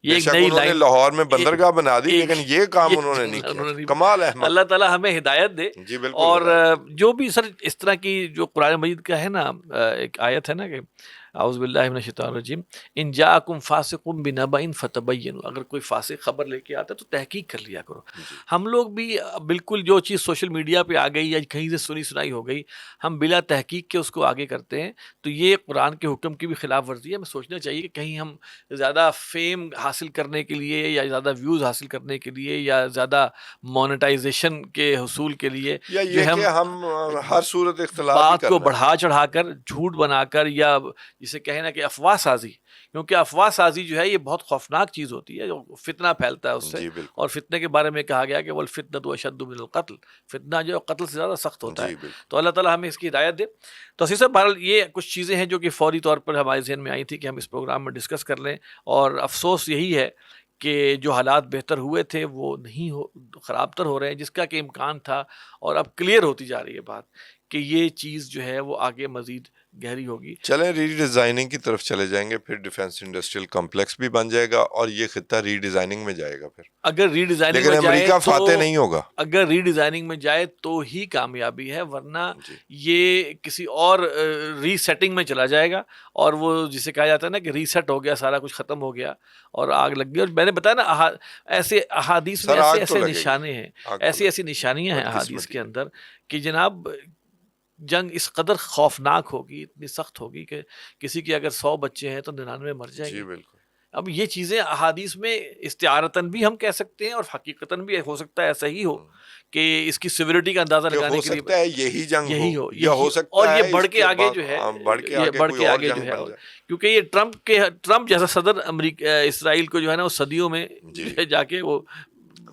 یہ بے ایک شک نئی انہوں نے لائن لاہور میں بندرگاہ بنا دی، لیکن یہ کام انہوں نے نہیں کیا. کمال احمد. اللہ تعالیٰ ہمیں ہدایت دے. جی بالکل. اور جو بھی سر اس طرح کی جو قرآن مجید کا ہے نا، ایک آیت ہے نا کہ اعوذ باللہ من الشیطان الرجیم، ان جاءکم فاسق بنبأ فتبینوا، اگر کوئی فاسق خبر لے کے آتا ہے تو تحقیق کر لیا کرو۔ جی ہم لوگ بھی بالکل جو چیز سوشل میڈیا پہ آ گئی یا کہیں سے سنی سنائی ہو گئی، ہم بلا تحقیق کے اس کو آگے کرتے ہیں، تو یہ قرآن کے حکم کی بھی خلاف ورزی ہے۔ ہمیں سوچنا چاہیے کہ کہیں ہم زیادہ فیم حاصل کرنے کے لیے یا زیادہ ویوز حاصل کرنے کے لیے یا زیادہ مونیٹائزیشن کے حصول کے لیے یا جو یہ ہے کہ ہم ہر صورت اختلاف ہی بات کر کو رہے ہیں۔ بڑھا چڑھا کر، جھوٹ بنا کر، یا جسے کہیں نا کہ افواہ سازی، کیونکہ افواہ سازی جو ہے یہ بہت خوفناک چیز ہوتی ہے، جو فتنہ پھیلتا ہے اس سے، جی بالکل، اور فتنے کے بارے میں کہا گیا کہ والفتنۃ اشد من القتل، فتنہ جو ہے قتل سے زیادہ سخت ہوتا ہے۔ جی بالکل، تو اللہ تعالیٰ ہمیں اس کی ہدایت دے۔ تو اسی سے بہرحال یہ کچھ چیزیں ہیں جو کہ فوری طور پر ہمارے ذہن میں آئی تھی کہ ہم اس پروگرام میں ڈسکس کر لیں، اور افسوس یہی ہے کہ جو حالات بہتر ہوئے تھے وہ نہیں خراب تر ہو رہے ہیں، جس کا کہ امکان تھا، اور اب کلیئر ہوتی جا رہی ہے بات کہ یہ چیز جو ہے وہ آگے مزید گہری ہوگی۔ چلیں ری ڈیزائننگ کی طرف چلے جائیں گے، پھر ڈیفینس انڈسٹریل کمپلیکس بھی بن جائے گا اور یہ خطہ ری ڈیزائننگ میں جائے گا پھر، اگر ری ڈیزائننگ لیکن میں جائے امریکہ تو، فاتح نہیں ہوگا۔ اگر ری ڈیزائننگ میں جائے تو ہی کامیابی ہے، ورنہ جی یہ کسی اور ری سیٹنگ میں چلا جائے گا، اور وہ جسے کہا جاتا ہے نا کہ ریسیٹ ہو گیا، سارا کچھ ختم ہو گیا اور آگ لگ گئی۔ اور میں نے بتایا نا ایسے احادیث میں سر آگ ایسے تو ایسے لگے گی، نشانے ہیں، آگ تو ایسی لگے ایسی نشانیاں ہیں احادیث بدقسمتی کے ہے۔ اندر کہ جناب جنگ اس قدر خوفناک ہوگی، اتنی سخت ہوگی کہ کسی کے اگر 100 بچے ہیں تو 99 مر جائیں جی گے۔ بالکل، اب یہ چیزیں احادیث میں استعارتاً بھی ہم کہہ سکتے ہیں، اور حقیقتاً بھی ہو سکتا ہے ایسا ہی ہو کہ اس کی سیوریٹی کا اندازہ کہ لگانے ہو کے لیے سکتا ہے یہی جنگ ہو، یہی ہو، یا یہی، ہو اور سکتا یہ ہے بڑھ اس کے کے آگے بعد جو ہے، بڑھ کے یہ آگے بڑھ کوئی کے اور آگے جو جنگ ہے، بن جائے۔ کیونکہ یہ ٹرمپ جیسا صدر امریکہ اسرائیل کو جو ہے نا وہ صدیوں میں جی جو ہے جا کے وہ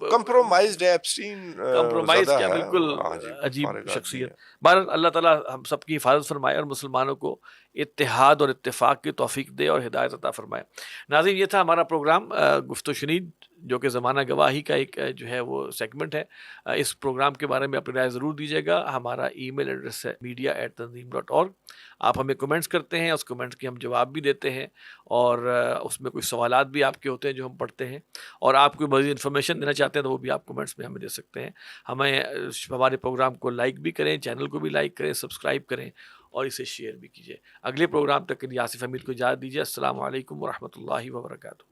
کمپرومائزڈ ایپسٹین کمپرومائز زدہ کیا، ہے، بالکل عجیب عجیب فارغ آدمی شخصیت۔ ہے۔ بہرحال اللہ تعالیٰ ہم سب کی حفاظت فرمائے اور مسلمانوں کو اتحاد اور اتفاق کی توفیق دے اور ہدایت عطا فرمائے۔ ناظرین، یہ تھا ہمارا پروگرام گفت و شنید، جو کہ زمانہ گواہی کا ایک جو ہے وہ سیگمنٹ ہے۔ اس پروگرام کے بارے میں اپنی رائے ضرور دیجیے گا۔ ہمارا ای میل ایڈریس ہے media@tanzeem.org۔ آپ ہمیں کمنٹس کرتے ہیں، اس کمنٹس کے ہم جواب بھی دیتے ہیں، اور اس میں کوئی سوالات بھی آپ کے ہوتے ہیں جو ہم پڑھتے ہیں، اور آپ کوئی مزید انفارمیشن دینا چاہتے ہیں تو وہ بھی آپ کمنٹس میں ہمیں دے سکتے ہیں۔ ہمیں ہمارے پروگرام کو لائک بھی کریں، چینل کو بھی لائک کریں، سبسکرائب کریں، اور اسے شیئر بھی کیجیے۔ اگلے پروگرام تک کے لیے آصف حمید کو اجازت دیجیے۔ السلام علیکم ورحمۃ اللہ وبرکاتہ۔